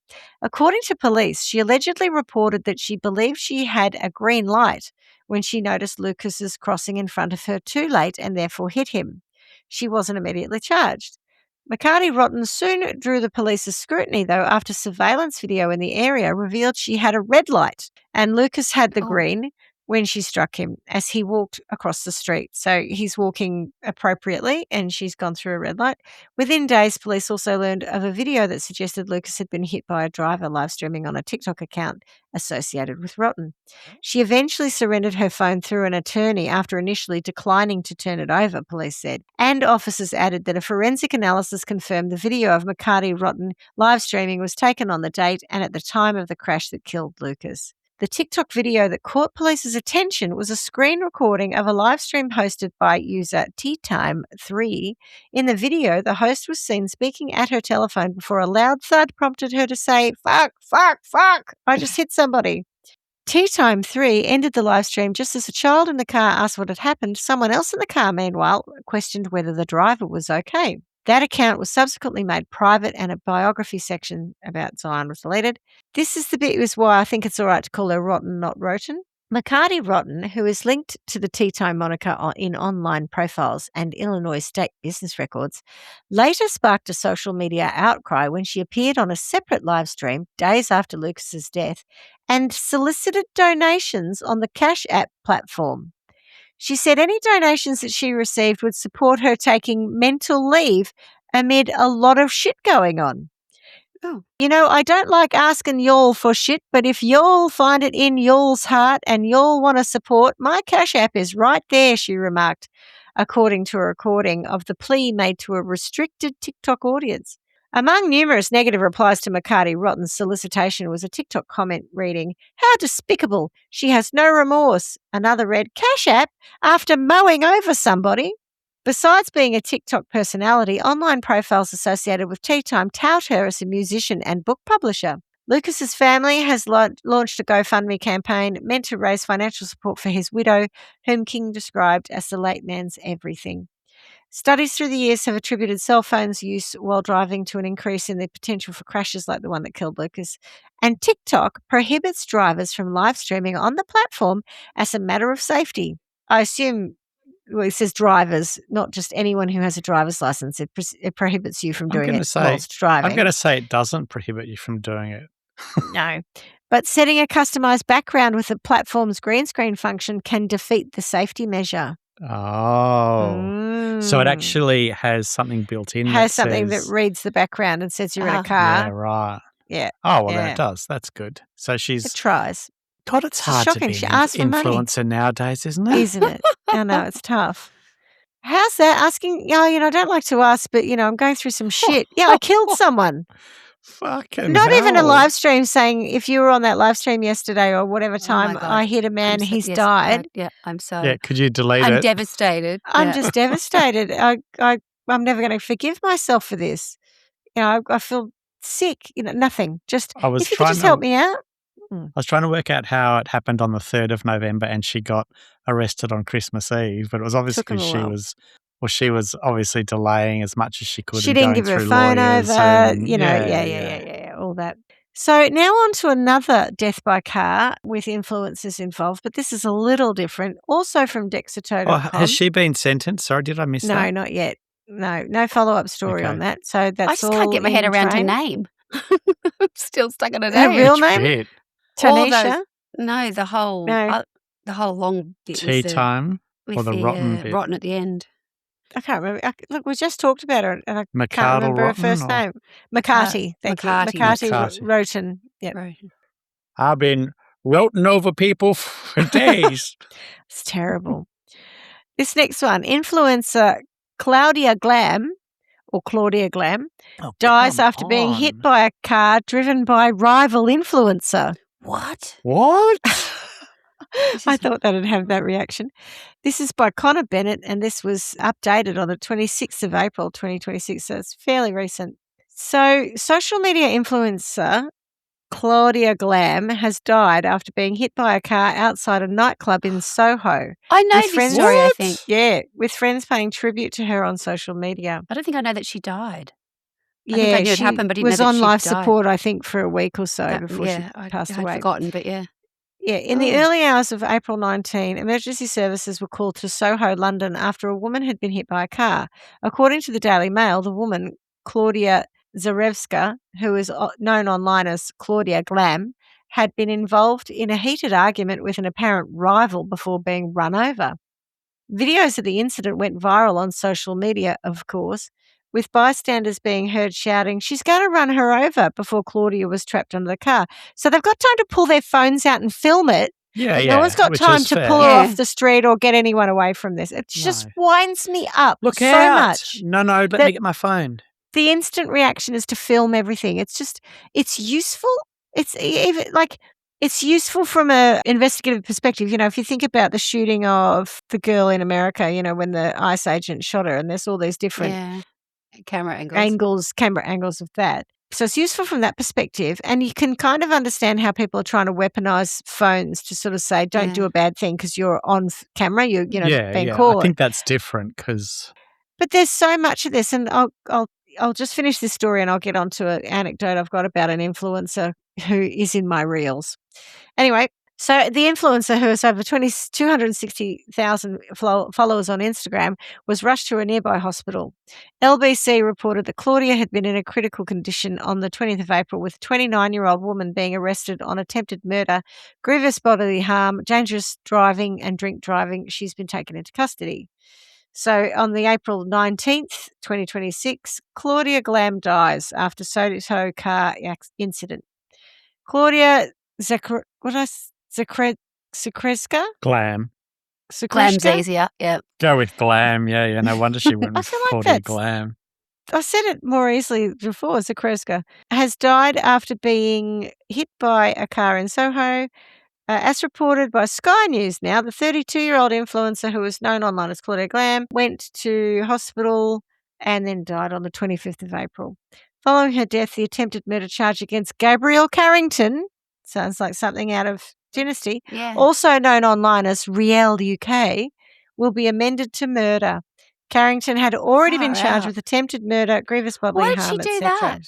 According to police, she allegedly reported that she believed she had a green light when she noticed Lucas's crossing in front of her too late and therefore hit him. She wasn't immediately charged. McCarty Rotten soon drew the police's scrutiny, though, after surveillance video in the area revealed she had a red light and Lucas had the green when she struck him as he walked across the street. So he's walking appropriately and she's gone through a red light. Within days, police also learned of a video that suggested Lucas had been hit by a driver live streaming on a TikTok account associated with Rotten. She eventually surrendered her phone through an attorney after initially declining to turn it over, police said. And officers added that a forensic analysis confirmed the video of McCarty Rotten live streaming was taken on the date and at the time of the crash that killed Lucas. The TikTok video that caught police's attention was a screen recording of a live stream hosted by user TeaTime3. In the video, the host was seen speaking at her telephone before a loud thud prompted her to say, "Fuck, fuck, fuck, I just hit somebody." TeaTime3 ended the live stream just as a child in the car asked what had happened. Someone else in the car, meanwhile, questioned whether the driver was okay. That account was subsequently made private and a biography section about Zion was deleted. This is the bit is why I think it's all right to call her Rotten, not Roten. McCarty Rotten, who is linked to the Tea Time moniker in online profiles and Illinois state business records, later sparked a social media outcry when she appeared on a separate live stream days after Lucas's death and solicited donations on the Cash App platform. She said any donations that she received would support her taking mental leave amid a lot of shit going on. Oh. I don't like asking y'all for shit, but if y'all find it in y'all's heart and y'all want to support, my Cash App is right there, she remarked, according to a recording of the plea made to a restricted TikTok audience. Among numerous negative replies to McCarty Rotten's solicitation was a TikTok comment reading, "How despicable. She has no remorse." Another read, "Cash App after mowing over somebody." Besides being a TikTok personality, online profiles associated with Tea Time tout her as a musician and book publisher. Lucas's family has launched a GoFundMe campaign meant to raise financial support for his widow, whom King described as the late man's everything. Studies through the years have attributed cell phones use while driving to an increase in the potential for crashes like the one that killed Lucas. And TikTok prohibits drivers from live streaming on the platform as a matter of safety. I assume, well, it says drivers, not just anyone who has a driver's license. It prohibits you from doing it whilst driving. I'm going to say it doesn't prohibit you from doing it. No. But setting a customized background with the platform's green screen function can defeat the safety measure. Oh. So it actually has something built in. Has something that reads the background and says you're in a car. Yeah, right. Yeah. Oh, well, then it does. That's good. So It tries. God, it's hard shocking. to be She an asked for influencer nowadays, isn't it? Isn't it? I know, it's tough. How's that? Asking, I don't like to ask, but, I'm going through some shit. Yeah, I killed someone. Fucking Not hell. even a live stream saying, if you were on that live stream yesterday or whatever time, I hit a man, he's died. Yeah, I'm so. Yeah, could you delete it? I'm devastated. I'm just devastated. I'm never going to forgive myself for this. I feel sick. Nothing. Just, if you could just help me out. I was trying to work out how it happened on the 3rd of November and she got arrested on Christmas Eve, but it was obviously because she was obviously delaying as much as she could. She didn't give her phone over, all that. So now on to another death by car with influencers involved, but this is a little different, also from Dexito.com. Oh, has she been sentenced? Sorry, did I miss that? No, not yet. No follow-up story on that. So that's I just can't get my head around her name. I'm still stuck on her name. Her real name? Tanisha? No, the whole long bit. Tea Time or the rotten bit? Rotten at the end. I can't remember. Look, we just talked about her and I can't remember her first name. McCarty. Thank you. McCarty Roten. Yep. I've been roting over people for days. It's terrible. This next one, influencer Claudia Glam dies after being hit by a car driven by rival influencer. What? I thought that would have that reaction. This is by Connor Bennett, and this was updated on the 26th of April, 2026, so it's fairly recent. So social media influencer Claudia Glam has died after being hit by a car outside a nightclub in Soho. I know this story, I think. Yeah, with friends paying tribute to her on social media. I don't think I know that she died. I think I knew it happened, but I didn't know that she was on life support, I think, for a week or so before she passed away. I'd forgotten, but yeah. Yeah, in the early hours of April 19, emergency services were called to Soho, London, after a woman had been hit by a car. According to the Daily Mail, the woman, Claudia Zarevska, who is known online as Claudia Glam, had been involved in a heated argument with an apparent rival before being run over. Videos of the incident went viral on social media, of course, with bystanders being heard shouting, "She's going to run her over," before Claudia was trapped under the car. So they've got time to pull their phones out and film it. No one's got time to pull her off the street or get anyone away from this. It just winds me up so much. No, let me get my phone. The instant reaction is to film everything. It's useful. It's even it's useful from an investigative perspective. If you think about the shooting of the girl in America, when the ICE agent shot her, and there's all these different camera angles of that. So it's useful from that perspective, and you can kind of understand how people are trying to weaponize phones to sort of say, don't do a bad thing because you're on camera, you're being caught. I think that's different because. But there's so much of this, and I'll just finish this story and I'll get on to an anecdote I've got about an influencer who is in my reels. Anyway, so the influencer, who has over 260,000 followers on Instagram, was rushed to a nearby hospital. LBC reported that Claudia had been in a critical condition on the 20th of April, with a 29-year-old woman being arrested on attempted murder, grievous bodily harm, dangerous driving and drink driving. She's been taken into custody. So on the April 19th, 2026, Claudia Glam dies after Soho car incident. Claudia Zakreska? Glam. Glam's easier, yeah. Go with Glam, yeah. No wonder she went with Claudia Glam. I said it more easily before, Zakrzewska, has died after being hit by a car in Soho. As reported by Sky News now, the 32-year-old influencer who was known online as Claudia Glam went to hospital and then died on the 25th of April. Following her death, the attempted murder charge against Gabrielle Carrington, sounds like something out of Dynasty, also known online as Riel UK, will be amended to murder. Carrington had already been charged with attempted murder, grievous bodily harm, Why did she do etc. that?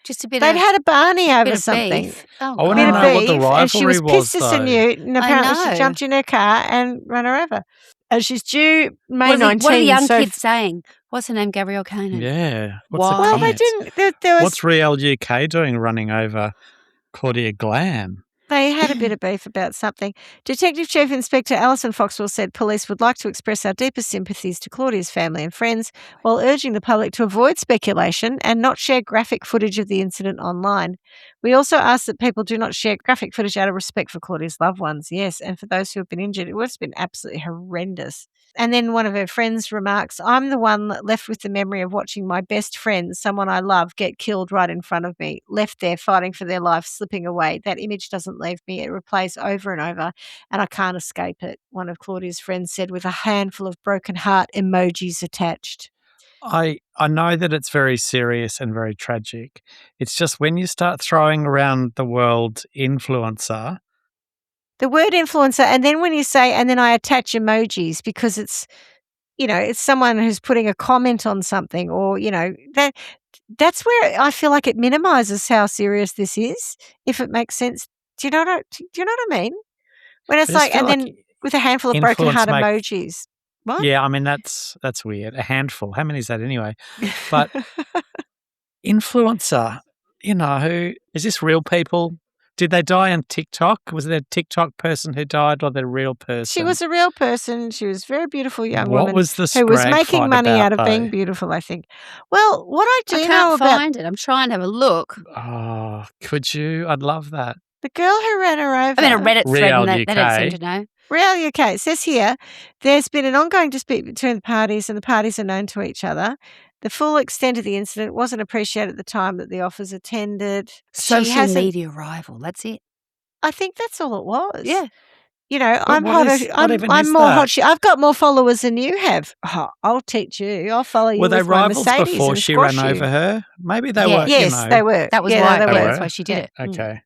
Just a bit They'd of had a Barney over bit of something. beef. Oh, I want to Bit know of what the beef, and she was rivalry was, pissed as though. a newt, and apparently she know. jumped in her car and ran her over. And she's due May 19. What are the young kids saying? What's her name? Gabrielle Carrington. Yeah. What's Why? the Well, they comments? didn't. There was. What's Real UK doing running over Claudia Glam? They had a bit of beef about something. Detective Chief Inspector Alison Foxwell said police would like to express our deepest sympathies to Claudia's family and friends while urging the public to avoid speculation and not share graphic footage of the incident online. We also ask that people do not share graphic footage out of respect for Claudia's loved ones, yes, and for those who have been injured. It would have been absolutely horrendous. And then one of her friends remarks, I'm the one left with the memory of watching my best friend, someone I love, get killed right in front of me, left there fighting for their life, slipping away. That image doesn't leave me. It replays over and over, and I can't escape it, one of Claudia's friends said with a handful of broken heart emojis attached. I know that it's very serious and very tragic. It's just when you start throwing around the word influencer. The word influencer, and then when you say, and then I attach emojis because it's, it's someone who's putting a comment on something or, that's where I feel like it minimizes how serious this is, if it makes sense. Do you know what I mean? When it's like, and then with a handful of broken heart emojis. What? Yeah, I mean, that's weird. A handful. How many is that anyway? But influencer, who is this real people? Did they die on TikTok? Was it a TikTok person who died or the real person? She was a real person. She was a very beautiful young woman. What was the who was sprag making fight money about, out of being though? beautiful, I think. Well, what I do I know can't about find it. I'm trying to have a look. Oh, could you? I'd love that. the girl who ran her over. I mean, a Reddit thread Real and they don't seem UK. to know. Real UK. It says here, there's been an ongoing dispute between the parties and the parties are known to each other. The full extent of the incident wasn't appreciated at the time that the offers attended. Social media rival. That's it. I think that's all it was. Yeah. I'm what hotter. is- what even I'm is more that? hot shit. I've got more followers than you have. Oh, I'll teach you. I'll follow you Were they with my rivals Mercedes before and she squash ran you. over her? Maybe they Yeah. were. Yes, they were. That was Yeah, why. they were. That's why she did it. Okay.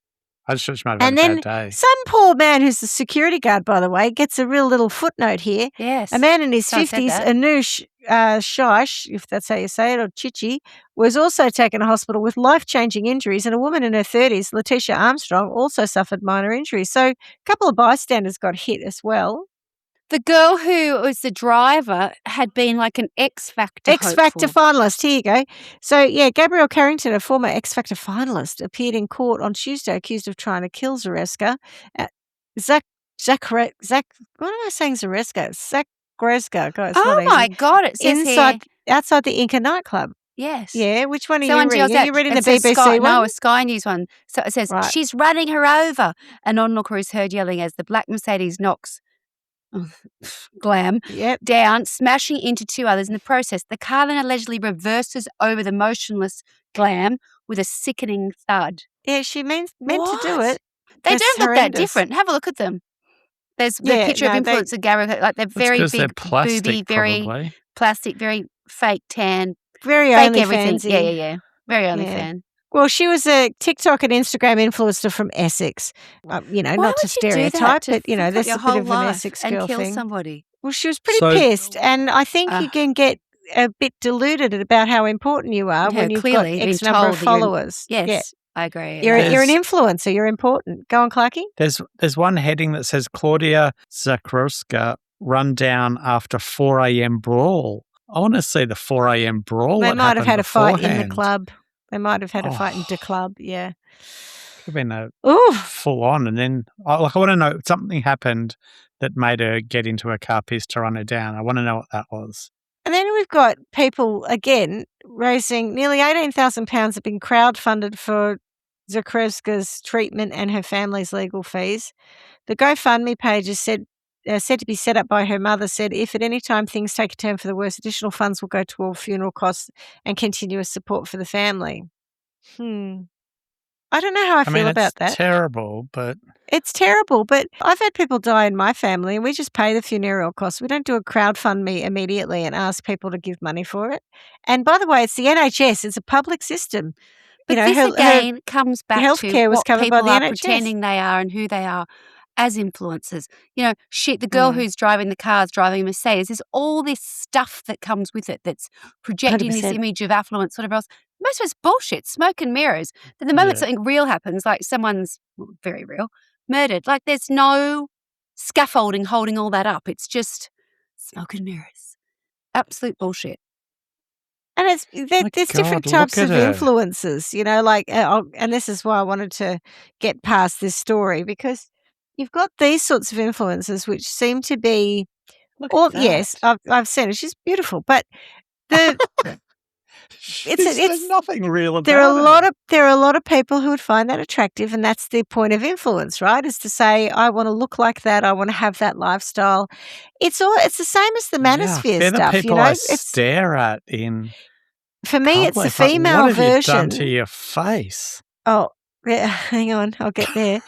I just thought she might have And had a then bad day. some poor man who's the security guard, by the way, gets a real little footnote here. Yes. A man in his Someone said 50s, that. Anush Shish, if that's how you say it, or Chichi, was also taken to hospital with life-changing injuries, and a woman in her 30s, Letitia Armstrong, also suffered minor injuries. So a couple of bystanders got hit as well. The girl who was the driver had been like an X Factor Finalist. Here you go. So, yeah, Gabrielle Carrington, a former X Factor finalist, appeared in court on Tuesday accused of trying to kill Zareska. What am I saying, Zareska? Zakrzewska. God, it's Oh not my easy. God! It says Outside the Inca nightclub. yes. Yeah, which one are you Someone reading? yells Are out- you reading it the says BBC Sky, one? No, a Sky News one. So it says, Right. she's running her over. An onlooker is heard yelling as the black Mercedes knocks Glam Yep. down, smashing into two others. In the process, the car then allegedly reverses over the motionless Glam with a sickening thud. Yeah, she meant to do What? it. They That's don't look horrendous. that different. Have a look at them. There's the Yeah, picture no, of they- influencer Gabrielle, like they're That's very 'cause they're big, plastic, booby, very probably. plastic, very fake tan, Very fake everything. OnlyFans-y. Yeah. Very only Yeah. fan. Well, she was a TikTok and Instagram influencer from Essex. Why not to would you do that? stereotype, To but, fuck up there's your a bit whole of an life Essex and girl kill thing. somebody. Well, she was pretty So- pissed, and I think you can get a bit deluded about how important you are Yeah, when you've got clearly being X number told of that you're- followers. Yes, Yeah. I agree. You're an There's- influencer. You're important. Go on, Clarky. There's one heading that says Claudia Zakrzewska run down after 4 a.m. brawl. I want to see the 4 a.m. brawl. They What might have happened had a fight in the beforehand. club. They might have had a fight in Oh. the club. Yeah. Could have been a Ooh. full on, and then I want to know something happened that made her get into a car piece to run her down. I want to know what that was. And then we've got people, again, raising nearly £18,000 have been crowdfunded for Zakrzewska's treatment and her family's legal fees. The GoFundMe page has said said to be set up by her mother, said, if at any time things take a turn for the worse, additional funds will go toward funeral costs and continuous support for the family. I don't know how I feel about that. It's terrible, but... It's terrible, but I've had people die in my family and we just pay the funeral costs. We don't do a crowdfund immediately and ask people to give money for it. And by the way, it's the NHS. It's a public system. But this again comes back to what people are pretending they are and who they are as influencers. The girl who's driving the car is driving a Mercedes. There's all this stuff that comes with it that's projecting 100%. This image of affluence, whatever else. Most of it's bullshit, smoke and mirrors. Then the moment something real happens, like someone's very real, murdered, like there's no scaffolding holding all that up. It's just smoke and mirrors. Absolute bullshit. And there's different types of influences, and this is why I wanted to get past this story, because you've got these sorts of influences which seem to be, yes, I've seen her. She's beautiful, but there's nothing real about there are a lot of people who would find that attractive, and that's the point of influence, right? Is to say, I want to look like that, I want to have that lifestyle. It's the same as the manosphere stuff. People I stare at in. For me, it's the female version. What have you done to your face? Oh, yeah, hang on, I'll get there.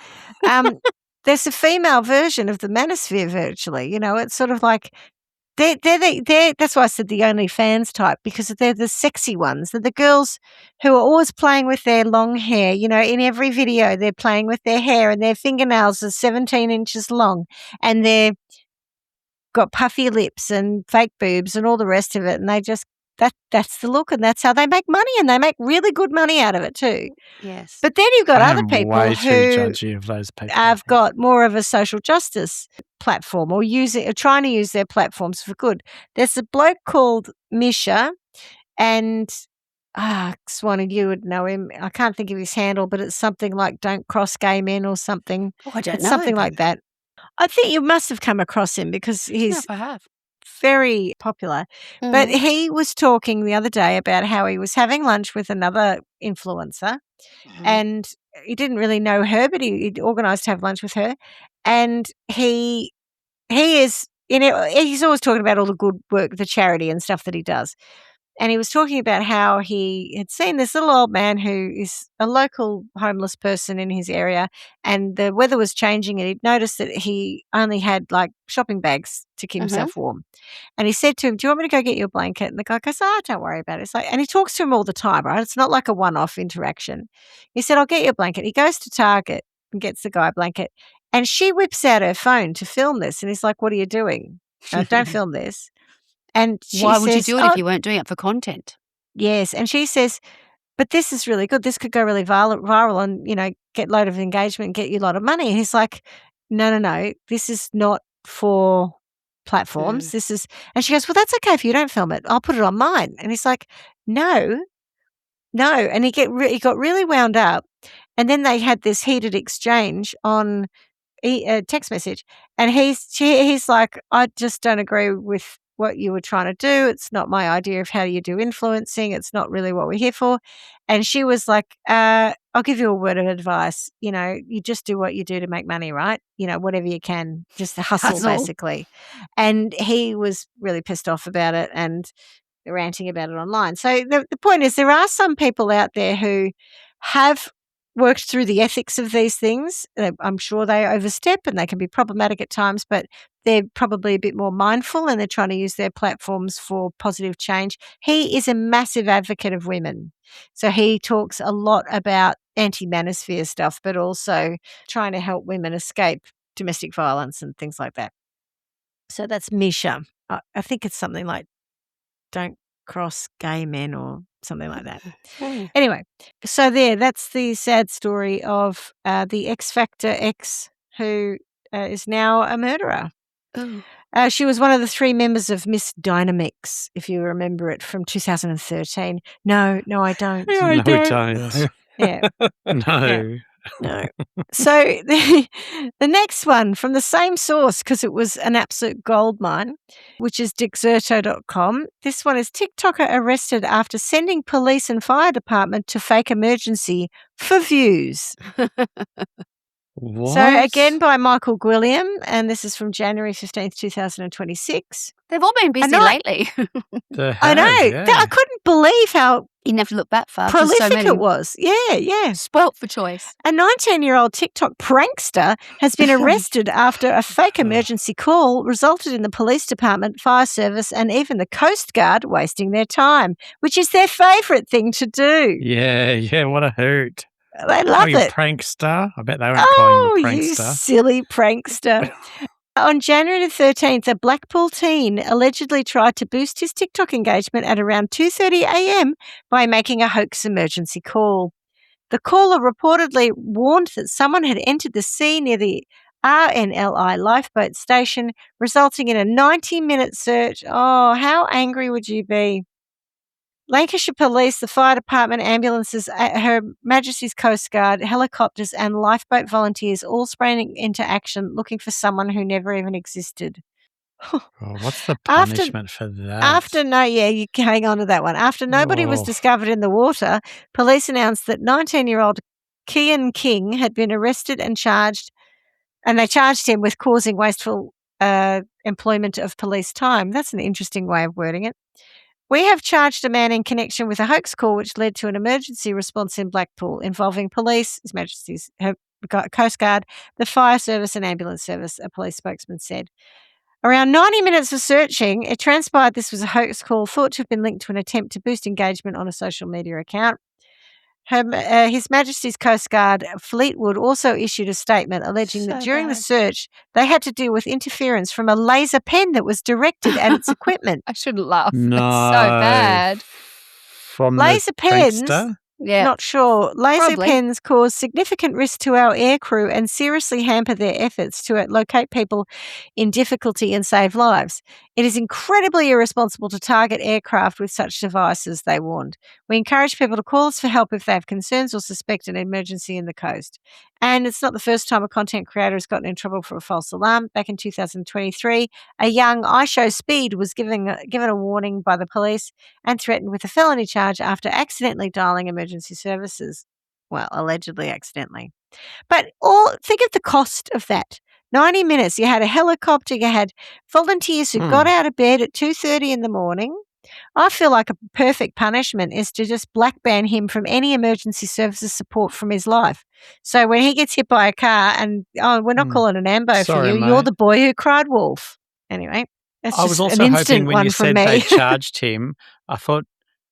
There's a female version of the manosphere virtually. It's sort of like they're that's why I said the OnlyFans type, because they're the sexy ones. They're the girls who are always playing with their long hair. In every video they're playing with their hair, and their fingernails are 17 inches long, and they've got puffy lips and fake boobs and all the rest of it, and they just that's the look, and that's how they make money, and they make really good money out of it too. Yes. But then you've got other people way who too judgy of those people. have got more of a social justice platform, or trying to use their platforms for good. There's a bloke called Misha, and Swanee, you would know him. I can't think of his handle, but it's something like "Don't Cross Gay Men" or something. Oh, I don't know. Something like that. I think you must have come across him because he's. Yes, I have. Very popular. But he was talking the other day about how he was having lunch with another influencer, and he didn't really know her, but he'd organised to have lunch with her, and he is he's always talking about all the good work, the charity and stuff that he does. And he was talking about how he had seen this little old man who is a local homeless person in his area, and the weather was changing, and he'd noticed that he only had like shopping bags to keep himself warm. And he said to him, "Do you want me to go get you a blanket?" And the guy goes, "Don't worry about it." It's like, and he talks to him all the time, right? It's not like a one-off interaction. He said, "I'll get you a blanket." He goes to Target and gets the guy a blanket, and she whips out her phone to film this, and he's like, "What are you doing? Don't film this." And why would you do it if you weren't doing it for content? Yes. And she says, "But this is really good. This could go really viral and, get a load of engagement and get you a lot of money." And he's like, no, this is not for platforms. This is, and she goes, "Well, that's okay if you don't film it. I'll put it on mine." And he's like, no. And he got really wound up. And then they had this heated exchange on a text message. And he's like, "I just don't agree with what you were trying to do. It's not my idea of how you do influencing. It's not really what we're here for." And she was like, "I'll give you a word of advice. You just do what you do to make money, right? Whatever you can, just hustle. Basically." And he was really pissed off about it and ranting about it online. So the point is, there are some people out there who have worked through the ethics of these things. I'm sure they overstep and they can be problematic at times, but they're probably a bit more mindful and they're trying to use their platforms for positive change. He is a massive advocate of women. So he talks a lot about anti-manosphere stuff, but also trying to help women escape domestic violence and things like that. So that's Misha. I think it's something like "Don't Cross Gay Men" or something like that. Anyway, so that's the sad story of the X Factor X, who is now a murderer. She was one of the 3 members of Miss Dynamix, if you remember it, from 2013. No, I don't. No, I don't. Yeah. No. No. So the next one from the same source, because it was an absolute goldmine, which is Dexerto.com. This one is TikToker arrested after sending police and fire department to fake emergency for views. What? So again by Michael Gwilliam, and this is from January 15th, 2026. They've all been busy lately. I know. Yeah. I couldn't believe how You never have to look that far. prolific so many. it was. Yeah. Spoilt for choice. A 19-year-old TikTok prankster has been arrested after a fake emergency call resulted in the police department, fire service, and even the Coast Guard wasting their time, which is their favourite thing to do. Yeah, what a hoot. They love you it. Prankster. I bet they weren't calling him a You prankster. silly prankster. On January the 13th, a Blackpool teen allegedly tried to boost his TikTok engagement at around 2:30 a.m. by making a hoax emergency call. The caller reportedly warned that someone had entered the sea near the RNLI lifeboat station, resulting in a 90-minute search. Oh, how angry would you be? Lancashire Police, the fire department, ambulances, Her Majesty's Coast Guard, helicopters and lifeboat volunteers all sprang into action looking for someone who never even existed. What's the punishment for that? You hang on to that one. After nobody was discovered in the water, police announced that 19-year-old Kian King had been arrested and charged, and they charged him with causing wasteful employment of police time. That's an interesting way of wording it. We have charged a man in connection with a hoax call which led to an emergency response in Blackpool involving police, His Majesty's Coast Guard, the fire service and ambulance service, a police spokesman said. Around 90 minutes of searching, it transpired this was a hoax call thought to have been linked to an attempt to boost engagement on a social media account. His Majesty's Coast Guard Fleetwood also issued a statement alleging that during the search, they had to deal with interference from a laser pen that was directed at its equipment. I shouldn't laugh. No. It's so bad. From laser the pens. prankster? Yeah. Not sure. Laser Probably. pens cause significant risk to our air crew and seriously hamper their efforts to locate people in difficulty and save lives. It is incredibly irresponsible to target aircraft with such devices, they warned. We encourage people to call us for help if they have concerns or suspect an emergency in the coast. And it's not the first time a content creator has gotten in trouble for a false alarm. Back in 2023, a young iShow Speed was given a warning by the police and threatened with a felony charge after accidentally dialing emergency services. Well, allegedly accidentally. But think of the cost of that. 90 minutes. You had a helicopter. You had volunteers who got out of bed at 2:30 in the morning. I feel like a perfect punishment is to just black ban him from any emergency services support from his life. So when he gets hit by a car and, we're not calling an ambo for you, mate. you're the boy who cried wolf. Anyway, that's I just was also an instant hoping when one you from said me. they charged him, I thought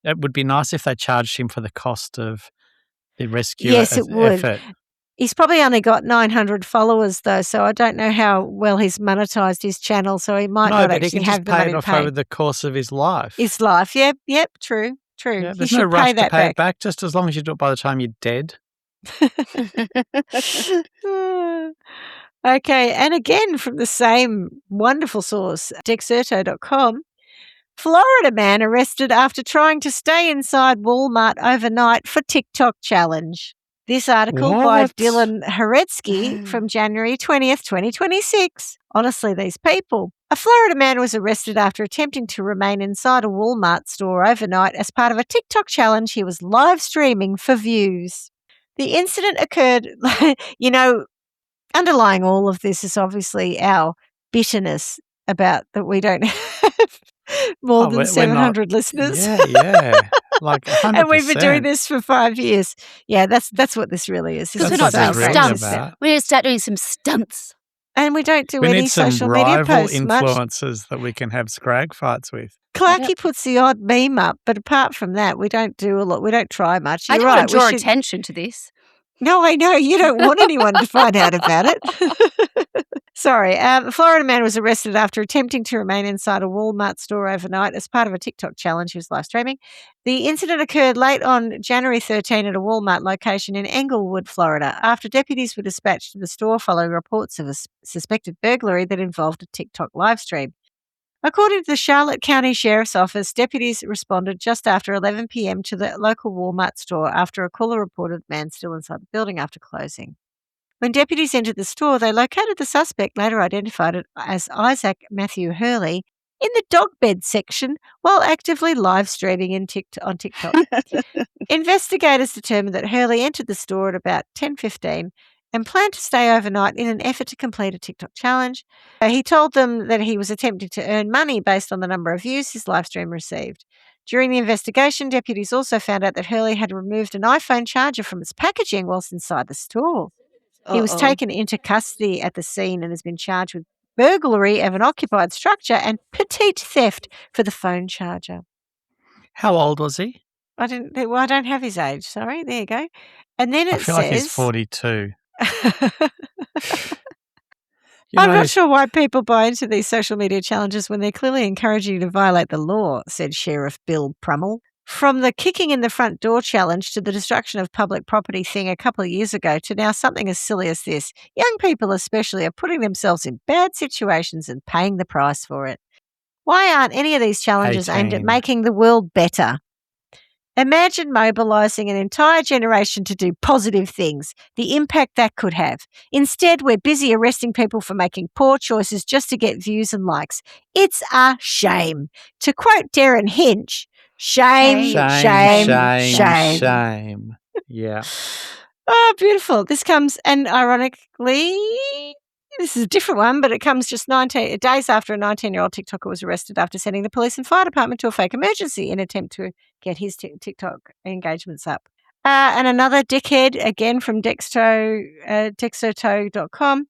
it would be nice if they charged him for the cost of the rescue Yes, it would. effort. He's probably only got 900 followers, though, so I don't know how well he's monetized his channel, so he might not but actually he can have just the pay money it to off pay. over the course of his life. His life, yep, true. Yeah, He there's should no rush pay to that pay back. it back, just as long as you do it by the time you're dead. Okay, and again from the same wonderful source, Dexerto.com, Florida man arrested after trying to stay inside Walmart overnight for TikTok challenge. This article by What? Dylan Horetsky from January 20th, 2026. Honestly, these people. A Florida man was arrested after attempting to remain inside a Walmart store overnight as part of a TikTok challenge he was live streaming for views. The incident occurred, underlying all of this is obviously our bitterness about that we don't have more than 700 listeners. Yeah. Like 100%. And we've been doing this for 5 years. Yeah, that's what this really is. Because This we're is not what doing it's really stunts. about. We need to start doing some stunts. And we don't do We any need some social media rival posts much. influencers that we can have scrag fights with. Clarky puts the odd meme up, but apart from that, we don't do a lot. We don't try much. I You're don't right. want to draw we should- attention to this. No, I know. You don't want anyone to find out about it. Sorry. A Florida man was arrested after attempting to remain inside a Walmart store overnight as part of a TikTok challenge he was live streaming. The incident occurred late on January 13 at a Walmart location in Englewood, Florida, after deputies were dispatched to the store following reports of a suspected burglary that involved a TikTok live stream. According to the Charlotte County Sheriff's Office, deputies responded just after 11 p.m. to the local Walmart store after a caller reported man still inside the building after closing. When deputies entered the store, they located the suspect, later identified as Isaac Matthew Hurley, in the dog bed section while actively live streaming on TikTok. Investigators determined that Hurley entered the store at about 10:15 and planned to stay overnight in an effort to complete a TikTok challenge. He told them that he was attempting to earn money based on the number of views his live stream received. During the investigation, deputies also found out that Hurley had removed an iPhone charger from its packaging whilst inside the store. He was taken into custody at the scene and has been charged with burglary of an occupied structure and petite theft for the phone charger. How old was he? I don't have his age. Sorry. There you go. And then it I feel like he's 42. I'm not sure why people buy into these social media challenges when they're clearly encouraging you to violate the law, said Sheriff Bill Prummel. From the kicking in the front door challenge to the destruction of public property thing a couple of years ago to now something as silly as this, young people especially are putting themselves in bad situations and paying the price for it. Why aren't any of these challenges aimed at making the world better? Imagine mobilising an entire generation to do positive things, the impact that could have. Instead, we're busy arresting people for making poor choices just to get views and likes. It's a shame. To quote Darren Hinch, shame. Yeah. Oh, beautiful. This comes, and ironically, this is a different one, but it comes just 19 days after a 19-year-old TikToker was arrested after sending the police and fire department to a fake emergency in an attempt to get his TikTok engagements up. And another dickhead, again from dexoto.com,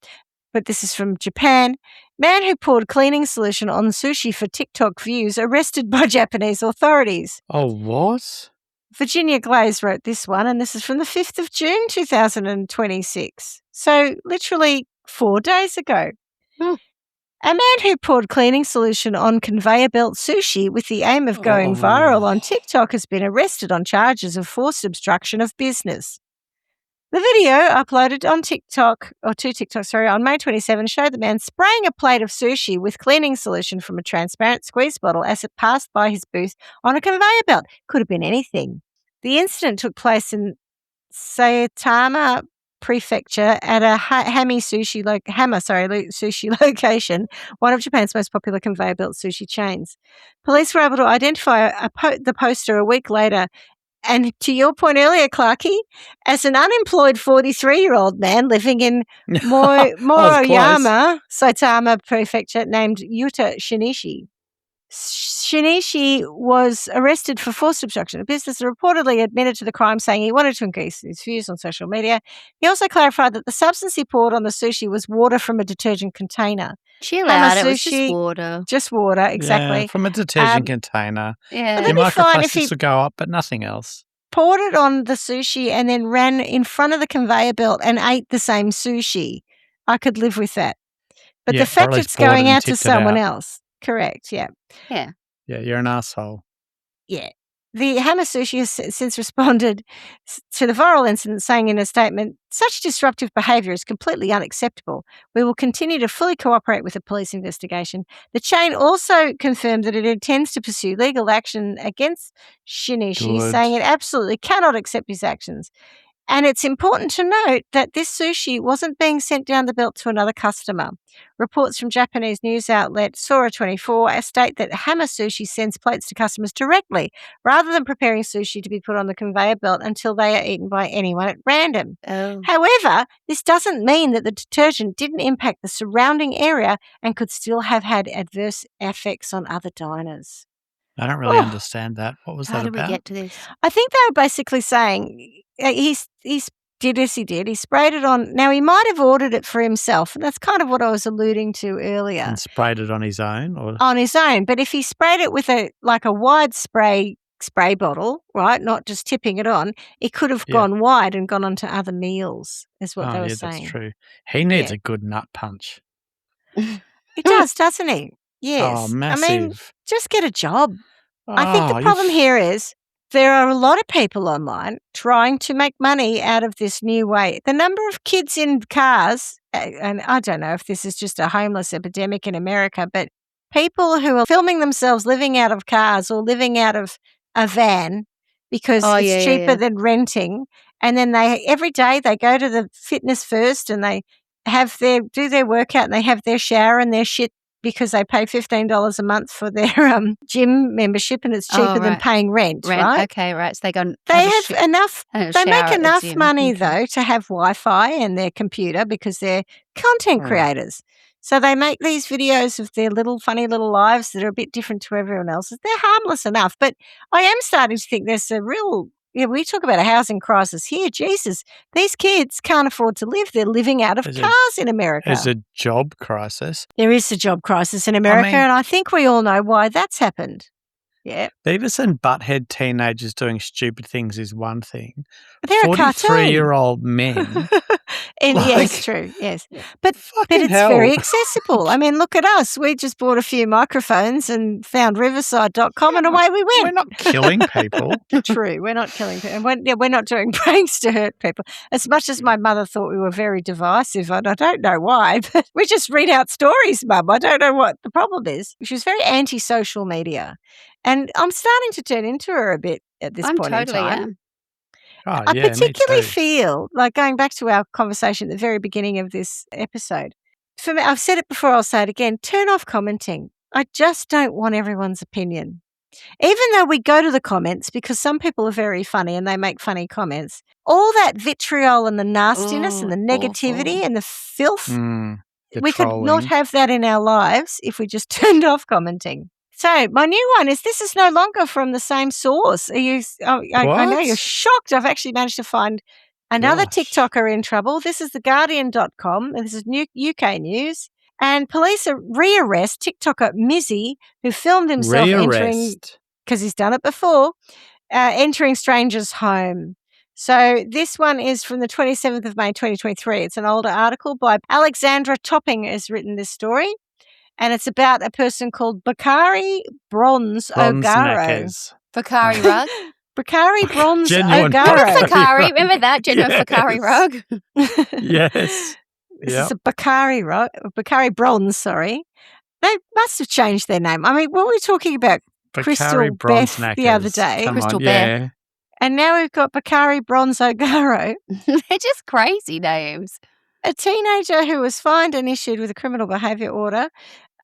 but this is from Japan. Man who poured cleaning solution on sushi for TikTok views arrested by Japanese authorities. Oh, what? Virginia Glaze wrote this one, and this is from the 5th of June, 2026. So literally 4 days ago. A man who poured cleaning solution on conveyor belt sushi with the aim of going viral on TikTok has been arrested on charges of forced obstruction of business. The video uploaded on TikTok on May 27 showed the man spraying a plate of sushi with cleaning solution from a transparent squeeze bottle as it passed by his booth on a conveyor belt. Could have been anything. The incident took place in Saitama Prefecture at a Hama sushi location, one of Japan's most popular conveyor belt sushi chains. Police were able to identify the poster a week later, and to your point earlier, Clarkie, as an unemployed 43-year-old man living in Moroyama, Saitama Prefecture, named Yuta Shinichi. Shinichi was arrested for forced obstruction of business and reportedly admitted to the crime, saying he wanted to increase his views on social media. He also clarified that the substance he poured on the sushi was water from a detergent container. Chill out, it was just water. Just water, exactly. Yeah, from a detergent container. Yeah. The microplastics would go up, but nothing else. Poured it on the sushi and then ran in front of the conveyor belt and ate the same sushi. I could live with that. But the fact it's going out to someone else. Correct, yeah. Yeah. Yeah, you're an asshole. Yeah. The Hama Sushi has since responded to the viral incident, saying in a statement, such disruptive behaviour is completely unacceptable. We will continue to fully cooperate with the police investigation. The chain also confirmed that it intends to pursue legal action against Shinichi, saying it absolutely cannot accept his actions. And it's important to note that this sushi wasn't being sent down the belt to another customer. Reports from Japanese news outlet Sora24 state that Hama Sushi sends plates to customers directly, rather than preparing sushi to be put on the conveyor belt until they are eaten by anyone at random. However, this doesn't mean that the detergent didn't impact the surrounding area and could still have had adverse effects on other diners. I don't really understand that. What was that about? How did we get to this? I think they were basically saying he did as he did. He sprayed it on. Now, he might have ordered it for himself, and that's kind of what I was alluding to earlier. And sprayed it on his own? Or? On his own. But if he sprayed it with a wide spray bottle, right, not just tipping it on, it could have gone wide and gone onto other meals, is what they were saying. That's true. He needs a good nut punch. He does, doesn't he? Yes. Oh, massive. I mean, just get a job. I think the problem here is there are a lot of people online trying to make money out of this new way. The number of kids in cars, and I don't know if this is just a homeless epidemic in America, but people who are filming themselves living out of cars or living out of a van because it's cheaper than renting. And then every day they go to the Fitness First and they do their workout and they have their shower and their shit because they pay $15 a month for their gym membership, and it's cheaper than paying rent, right? Okay, right. So they go. They have enough. They make enough money though to have Wi-Fi and their computer because they're content creators. So they make these videos of their little funny little lives that are a bit different to everyone else's. They're harmless enough, but I am starting to think there's a real. We talk about a housing crisis here. Jesus, these kids can't afford to live. They're living out of cars in America. There's a job crisis. There is a job crisis in America, and I think we all know why that's happened. Yeah. Beavis and Butthead teenagers doing stupid things is one thing. They're a cartoon. 43-year-old men. Yes, true. Yes. But it's very accessible. I mean, look at us. We just bought a few microphones and found riverside.com and away we went. We're not killing people. True. We're not killing people. And we're not doing pranks to hurt people. As much as my mother thought we were very divisive, and I don't know why, but we just read out stories, Mum. I don't know what the problem is. She was very anti-social media. And I'm starting to turn into her a bit at this point in time. Am. I particularly feel like going back to our conversation at the very beginning of this episode. For me, I've said it before, I'll say it again, turn off commenting. I just don't want everyone's opinion. Even though we go to the comments because some people are very funny and they make funny comments, all that vitriol and the nastiness and the negativity and the filth, we could not have that in our lives if we just turned off commenting. So my new one is this is no longer from the same source. I know you're shocked. I've actually managed to find another TikToker in trouble. This is theguardian.com, and this is new UK news. And police rearrest TikToker Mizzy, who filmed himself entering, because he's done it before, entering strangers' home. So this one is from the 27th of May, 2023. It's an older article by Alexandra Topping has written this story. And it's about a person called Bakari Bronze O'Garo. Bakari rug? Bakari Bronze Genuine O'Garo. Bakari, remember that? Genuine Bakari rug? Yes. This is a Bakari rug. Bakari Bronze, sorry. They must have changed their name. I mean, what were we talking about? Crystal Beth the other day. Crystal Beth. And now we've got Bakari Bronze O'Garo. They're just crazy names. A teenager who was fined and issued with a criminal behaviour order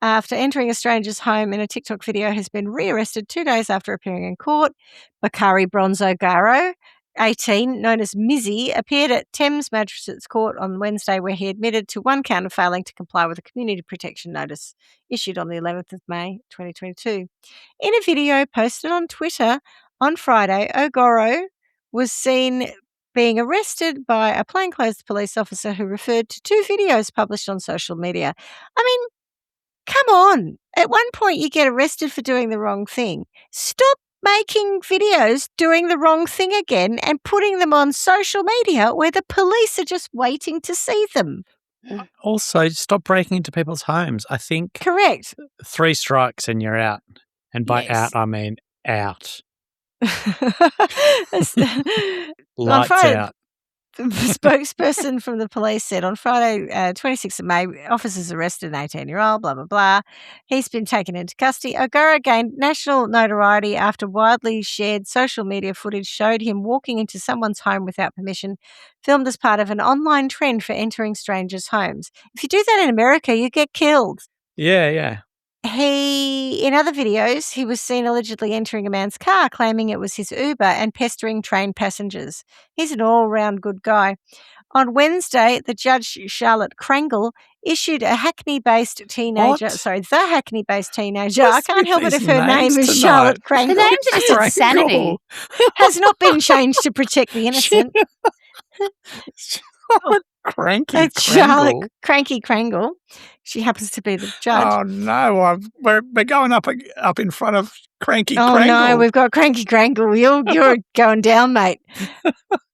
after entering a stranger's home in a TikTok video has been rearrested 2 days after appearing in court. Bakari Bronze O'Garo, 18, known as Mizzy, appeared at Thames Magistrates Court on Wednesday where he admitted to one count of failing to comply with a community protection notice issued on the 11th of May 2022. In a video posted on Twitter on Friday, O'Garo was seen being arrested by a plainclothes police officer who referred to 2 videos published on social media. I mean, come on. At one point you get arrested for doing the wrong thing. Stop making videos doing the wrong thing again and putting them on social media where the police are just waiting to see them. Also, stop breaking into people's homes. I think Correct. 3 strikes and you're out. And by out, I mean out. Lights out. The spokesperson from the police said on Friday, 26th of May, officers arrested an 18-year-old, blah, blah, blah. He's been taken into custody. O'Garo gained national notoriety after widely shared social media footage showed him walking into someone's home without permission, filmed as part of an online trend for entering strangers' homes. If you do that in America, you get killed. Yeah. In other videos, he was seen allegedly entering a man's car, claiming it was his Uber and pestering train passengers. He's an all-round good guy. On Wednesday, the judge, Charlotte Krangle, issued a Hackney-based teenager. What? Sorry, the Hackney-based teenager. I can't help it if her name is Charlotte Krangle. The names are just insanity. Has not been changed to protect the innocent. Charlotte Cranky Krangle. She happens to be the judge. Oh no, we're going up in front of Cranky Krangle. Oh no, we've got Cranky Krangle. You're going down, mate.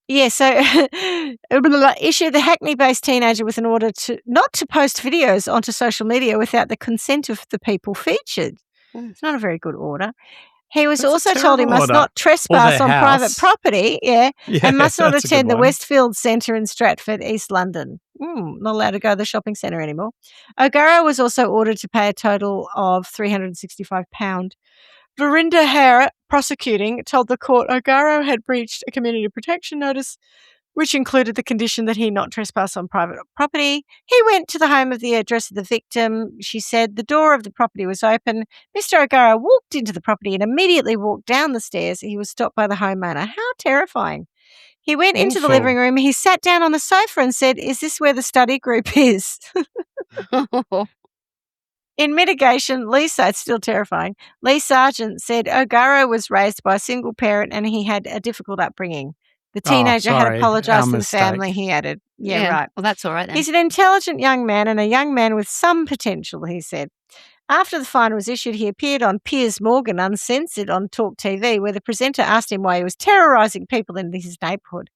Yeah, so issued the Hackney-based teenager with an order not to post videos onto social media without the consent of the people featured. It's not a very good order. He was also told he must not trespass on private property, and must not attend the Westfield Centre in Stratford, East London. Not allowed to go to the shopping centre anymore. O'Garo was also ordered to pay a total of £365. Verinda Hare, prosecuting, told the court O'Garo had breached a community protection notice which included the condition that he not trespass on private property. He went to the home of the address of the victim. She said the door of the property was open. Mr. O'Gara walked into the property and immediately walked down the stairs. He was stopped by the homeowner. How terrifying. He went into the living room. He sat down on the sofa and said, "Is this where the study group is?" In mitigation, it's still terrifying, Lee Sargent said O'Gara was raised by a single parent and he had a difficult upbringing. The teenager had apologised to the family, he added. Yeah, right. Well, that's all right then. He's an intelligent young man and a young man with some potential, he said. After the fine was issued, he appeared on Piers Morgan Uncensored on Talk TV, where the presenter asked him why he was terrorising people in his neighbourhood.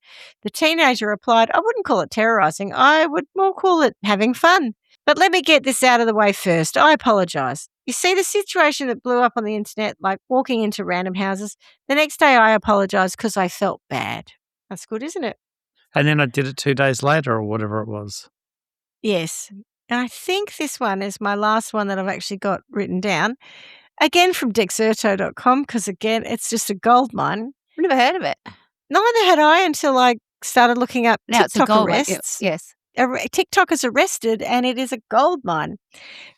The teenager replied, "I wouldn't call it terrorising. I would more call it having fun. But let me get this out of the way first. I apologise. You see, the situation that blew up on the internet, like walking into random houses, the next day I apologised because I felt bad." That's good, isn't it? And then I did it 2 days later or whatever it was. Yes. And I think this one is my last one that I've actually got written down. Again from Dexerto.com, because again, it's just a gold mine. I've never heard of it. Neither had I until I started looking up Now it's a TikTok gold mine. arrests. Yes. TikTok is arrested and it is a gold mine.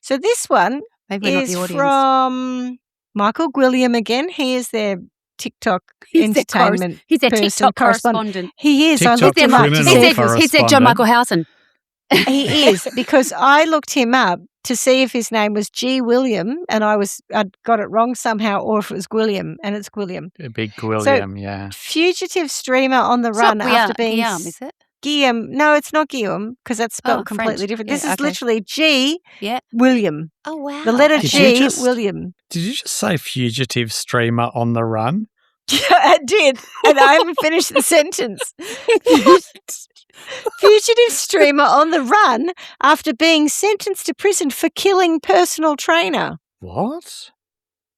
So this one is from Michael Gwilliam again. He is their TikTok entertainment He's their person, TikTok correspondent. He is. TikTok I looked him up to see if he said John Michael Howson. he is, because I looked him up to see if his name was G. William, and I'd got it wrong somehow, or if it was Gwilliam, and it's Gwilliam. A big Gwilliam, yeah. Fugitive streamer on the run after being Guillaume, is it? Guillaume. No, it's not Guillaume because that's spelled completely French. different. Yeah, This is literally G. William. Oh wow! The letter G. just- William. Did you just say fugitive streamer on the run? Yeah, I did, and I haven't finished the sentence. Fugitive streamer on the run after being sentenced to prison for killing personal trainer. What?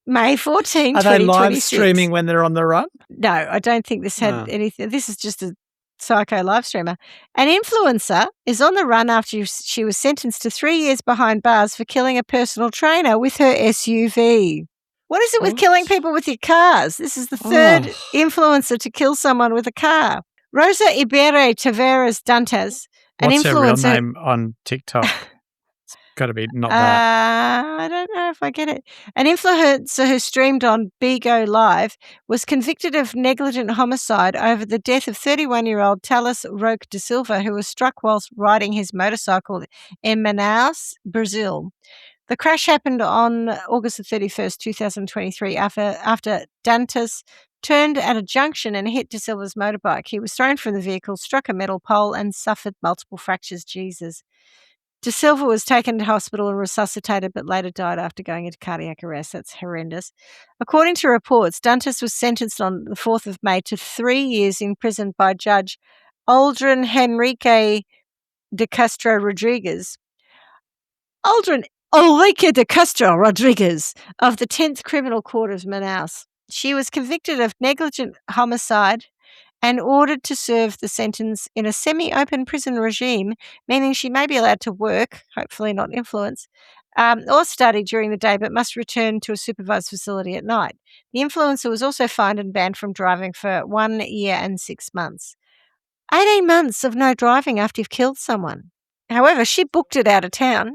May 14, Are they 2026. live streaming when they're on the run? No, I don't think this had anything. This is just a psycho live streamer. An influencer is on the run after she was sentenced to 3 years behind bars for killing a personal trainer with her SUV. What is it with killing people with your cars? This is the third influencer to kill someone with a car. Rosa Ibere Tavares Dantas, an What's influencer. her real name on TikTok? It's got to be not that. I don't know if I get it. An influencer who streamed on Bigo Live was convicted of negligent homicide over the death of 31-year-old Talis Roque de Silva, who was struck whilst riding his motorcycle in Manaus, Brazil. The crash happened on August 31st, 2023, after Dantas turned at a junction and hit De Silva's motorbike. He was thrown from the vehicle, struck a metal pole, and suffered multiple fractures. Jesus. De Silva was taken to hospital and resuscitated, but later died after going into cardiac arrest. That's horrendous. According to reports, Dantas was sentenced on the 4th of May to 3 years in prison by Judge Aldrin Henrique de Castro Rodriguez. Ulrike de Castro Rodriguez of the 10th Criminal Court of Manaus. She was convicted of negligent homicide and ordered to serve the sentence in a semi-open prison regime, meaning she may be allowed to work, hopefully not influence, or study during the day, but must return to a supervised facility at night. The influencer was also fined and banned from driving for 1 year and 6 months. 18 months of no driving after you've killed someone. However, she booked it out of town.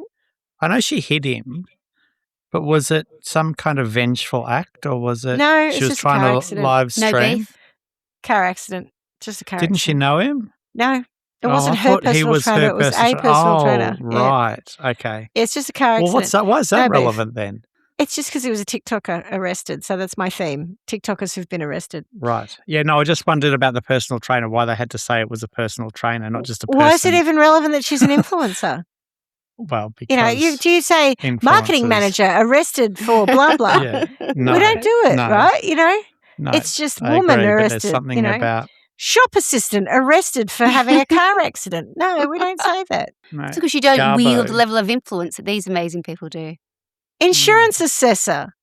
I know she hit him, but was it some kind of vengeful act or was it No, it's she was just a trying car to accident. live No stream? beef. Car accident. Just a car Didn't accident. she know him? No. It Oh, wasn't I her thought he personal was trainer. her It was personal a personal trainer. Yeah. Right. Okay. It's just a car accident. Well, what's that? Why is that No beef. relevant then? It's just because he was a TikToker arrested. So that's my theme. TikTokers who've been arrested. Right. Yeah, no, I just wondered about the personal trainer, why they had to say it was a personal trainer, not just a person. Why is it even relevant that she's an influencer? Well, because Do you say marketing influencers- manager arrested for blah, blah? Yeah. No, We don't do it, no, right? No, It's just I woman agree, but arrested. There's something about Shop assistant arrested for having a car accident. No, we don't say that. no, It's because you don't Garbo. wield the level of influence that these amazing people do. Insurance assessor.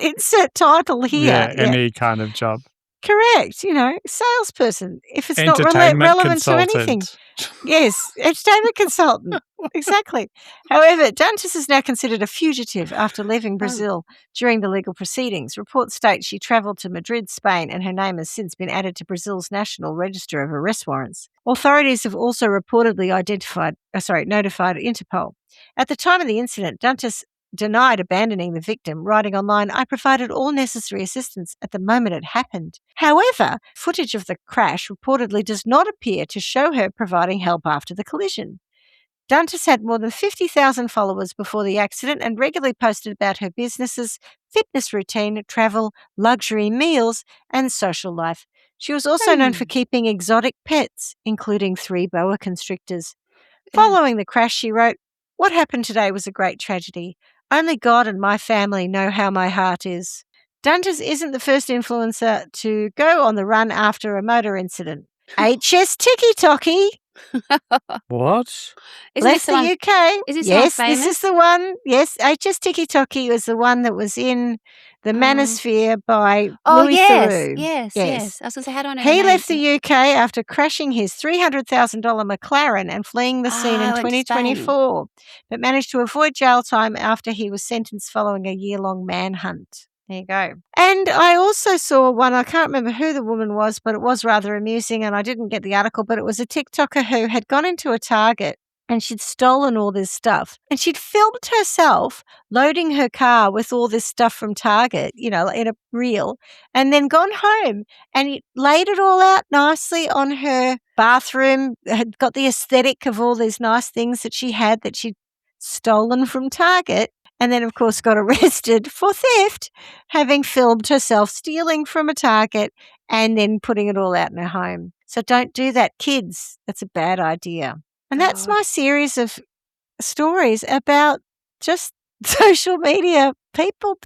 Insert title here. Yeah, any kind of job. Correct. Salesperson. If it's not Entertainment relevant to anything. consultant. Yes, entertainment consultant. Exactly. However, Dantas is now considered a fugitive after leaving Brazil during the legal proceedings. Reports state she travelled to Madrid, Spain, and her name has since been added to Brazil's National Register of Arrest Warrants. Authorities have also reportedly notified Interpol. At the time of the incident, Dantas denied abandoning the victim, writing online, "I provided all necessary assistance at the moment it happened." However, footage of the crash reportedly does not appear to show her providing help after the collision. Dantas had more than 50,000 followers before the accident and regularly posted about her businesses, fitness routine, travel, luxury meals, and social life. She was also known for keeping exotic pets, including 3 boa constrictors. Following the crash, she wrote, "What happened today was a great tragedy. Only God and my family know how my heart is." Dantas isn't the first influencer to go on the run after a motor incident. HS Tiki-Toki What? left the UK. Is this yes, someone this is the one. Yes, HS Tiki-Toki was the one that was in the Manosphere by Louis Theroux. Yes. I was going to say, how do I know He the left names? the UK after crashing his $300,000 McLaren and fleeing the scene in went to Spain. 2024, but managed to avoid jail time after he was sentenced following a year-long manhunt. There you go. And I also saw one, I can't remember who the woman was, but it was rather amusing, and I didn't get the article, but it was a TikToker who had gone into a Target and she'd stolen all this stuff. And she'd filmed herself loading her car with all this stuff from Target, in a reel, and then gone home and laid it all out nicely on her bathroom, had got the aesthetic of all these nice things that she'd stolen from Target. And then, of course, got arrested for theft, having filmed herself stealing from a Target and then putting it all out in her home. So don't do that, kids. That's a bad idea. And that's my series of stories about just social media, people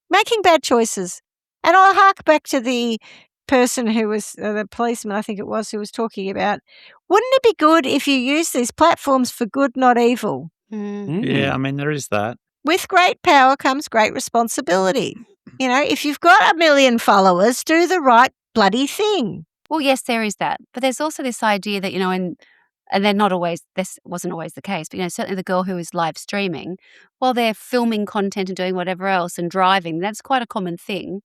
making bad choices. And I'll hark back to the person who was, the policeman, I think it was, who was talking about, wouldn't it be good if you use these platforms for good, not evil? Yeah, I mean, there is that. With great power comes great responsibility. If you've got 1 million followers, do the right bloody thing. Well, yes, there is that. But there's also this idea that, and they're not always, this wasn't always the case, but, certainly the girl who is live streaming, while they're filming content and doing whatever else and driving, that's quite a common thing.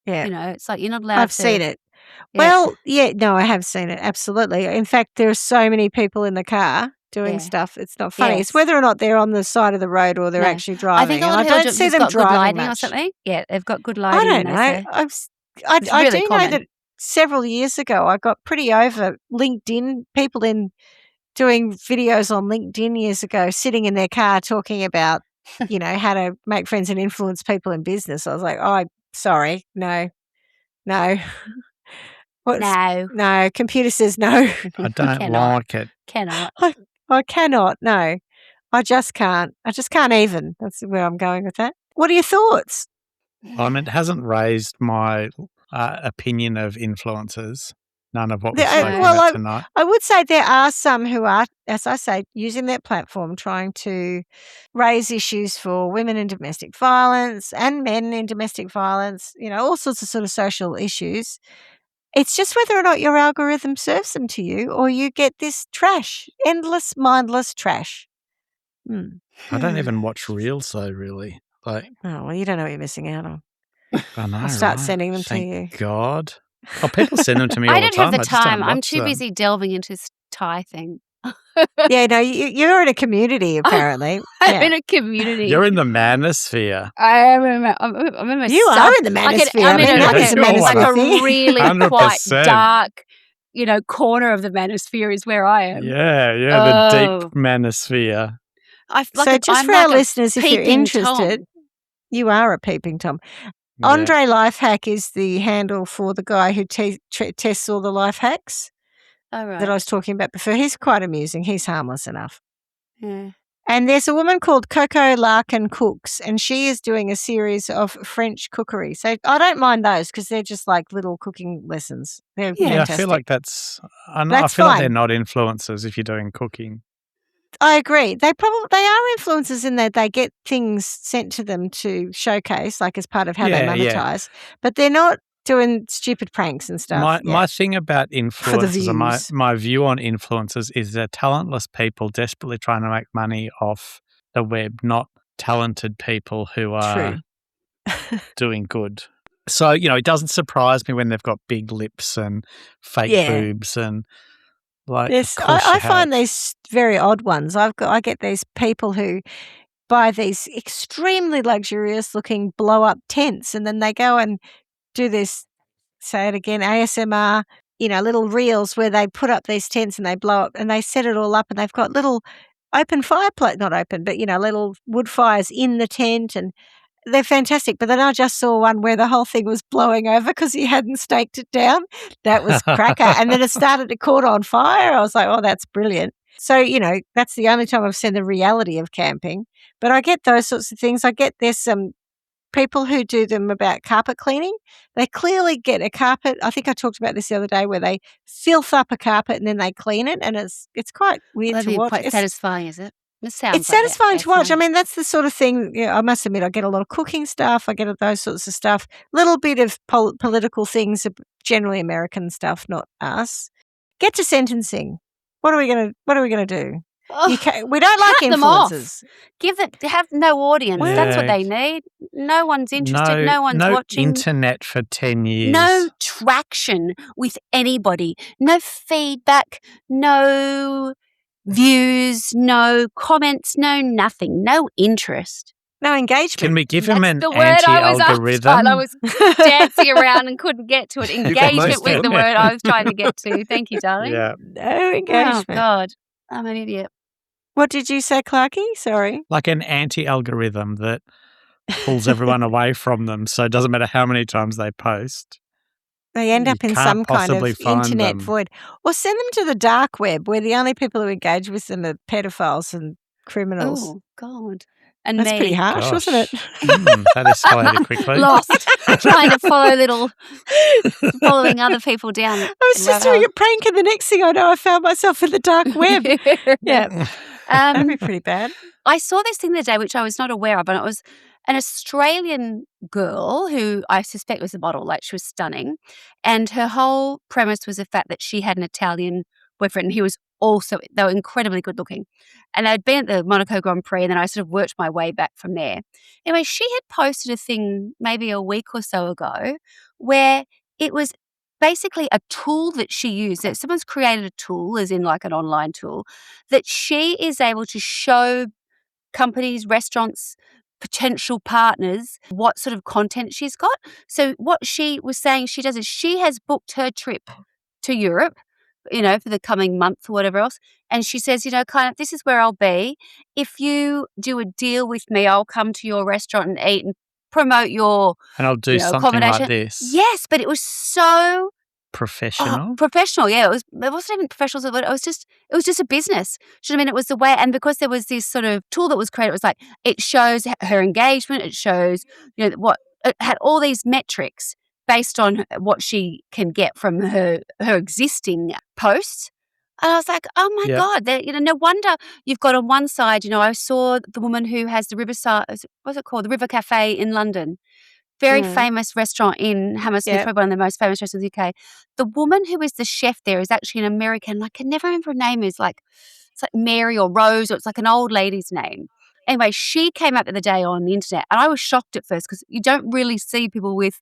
Yeah. It's like you're not allowed I've seen it. Yeah. Well, no, I have seen it. Absolutely. In fact, there are so many people in the car doing stuff. It's not funny. Yes. It's whether or not they're on the side of the road or they're actually driving. I think a lot and of I don't see them got good driving lighting much. or something. Yeah, they've got good lighting. I don't know. I do know that several years ago I got pretty over LinkedIn, people doing videos on LinkedIn years ago, sitting in their car talking about, how to make friends and influence people in business. I was like, oh, sorry, no. No. No, computer says no. I don't like it. Cannot. I cannot, no. I just can't. I just can't even. That's where I'm going with that. What are your thoughts? I mean, it hasn't raised my opinion of influencers. None of what we've spoken about tonight. I would say there are some who are, as I say, using their platform trying to raise issues for women in domestic violence and men in domestic violence, all sorts of sort of social issues. It's just whether or not your algorithm serves them to you or you get this trash, endless, mindless trash. I don't even watch Reels though, really. Oh, well, you don't know what you're missing out on. I know, I'll start sending them to you. God. Oh, people send them to me all the time. I don't have the time. I'm too them. busy delving into this Thai thing. Yeah, no, you're in a community, apparently. I'm in a community. You're in the manosphere. I'm in You are in the manosphere. I'm in like a really 100%. quite dark, corner of the manosphere is where I am. Yeah, the deep manosphere. So just for our listeners, if you're interested, you are a peeping Tom. Yeah. Andre Lifehack is the handle for the guy who tests all the life hacks that I was talking about before. He's quite amusing. He's harmless enough. Yeah. And there's a woman called Coco Larkin Cooks, and she is doing a series of French cookery. So I don't mind those because they're just like little cooking lessons. They're fantastic. I feel like I feel fine. like they're not influencers if you're doing cooking. I agree. They are influencers in that they get things sent to them to showcase, like as part of how they monetize. But they're not doing stupid pranks and stuff. My thing about influencers and views. my view on influencers is they're talentless people desperately trying to make money off the web, not talented people who are doing good. So, it doesn't surprise me when they've got big lips and fake boobs and Yes, of course I find these very odd ones. I get these people who buy these extremely luxurious looking blow up tents, and then they go and do this, say it again, ASMR, little reels where they put up these tents and they blow up and they set it all up, and they've got little open fireplace, not open, but little wood fires in the tent, and they're fantastic. But then I just saw one where the whole thing was blowing over because he hadn't staked it down. That was cracker. And then it started to caught on fire. I was like, oh, that's brilliant. So, that's the only time I've seen the reality of camping. But I get those sorts of things. I get there's some people who do them about carpet cleaning. They clearly get a carpet. I think I talked about this the other day where they filth up a carpet and then they clean it. And it's quite weird to watch. Quite satisfying, is it? It's satisfying to watch. I mean, that's the sort of thing, I must admit, I get a lot of cooking stuff. I get those sorts of stuff. Little bit of political things, generally American stuff, not us. Get to sentencing. What are we going to do? We don't like influencers. Have no audience. Yeah. That's what they need. No one's interested. No one's watching. No internet for 10 years. No traction with anybody. No feedback. No views, no comments, no nothing, no interest. No engagement. Can we give him an the word anti-algorithm? I was dancing around and couldn't get to it. Engagement was the word I was trying to get to. Thank you, darling. Yeah. No engagement. Oh, God. I'm an idiot. What did you say, Clarkie? Sorry. Like an anti-algorithm that pulls everyone away from them, so it doesn't matter how many times they post. They end up in some kind of internet them. void. Or send them to the dark web where the only people who engage with them are pedophiles and criminals. Oh, God. And that's pretty harsh, wasn't it? That escalated quickly. Lost. Trying to following other people down. I was just doing a prank and the next thing I know I found myself in the dark web. Yeah. That'd be pretty bad. I saw this thing the other day which I was not aware of, and it was an Australian girl who I suspect was a model, like she was stunning, and her whole premise was the fact that she had an Italian boyfriend. He was they were incredibly good looking, and they'd been at the Monaco Grand Prix, and then I sort of worked my way back from there. Anyway, she had posted a thing maybe a week or so ago where it was basically a tool that she used. That someone's created a tool, as in like an online tool, that she is able to show companies, restaurants, potential partners what sort of content she's got. So what she was saying she does is she has booked her trip to Europe, for the coming month or whatever else. And she says, kind of, this is where I'll be. If you do a deal with me, I'll come to your restaurant and eat and promote your and I'll do something like this. Yes, but it was so professional. Professional, yeah. It wasn't even professional. It was just a business. Do you know what I mean? It was the way, and because there was this sort of tool that was created, it was like it shows her engagement. It shows what it had all these metrics based on what she can get from her existing posts. And I was like, oh my God, no wonder you've got on one side, I saw the woman who has the Riverside, what's it called? The River Cafe in London. Very famous restaurant in Hammersmith, probably one of the most famous restaurants in the UK. The woman who is the chef there is actually an American. I can never remember her name. It's like Mary or Rose, or it's like an old lady's name. Anyway, she came out the other day on the internet, and I was shocked at first because you don't really see people with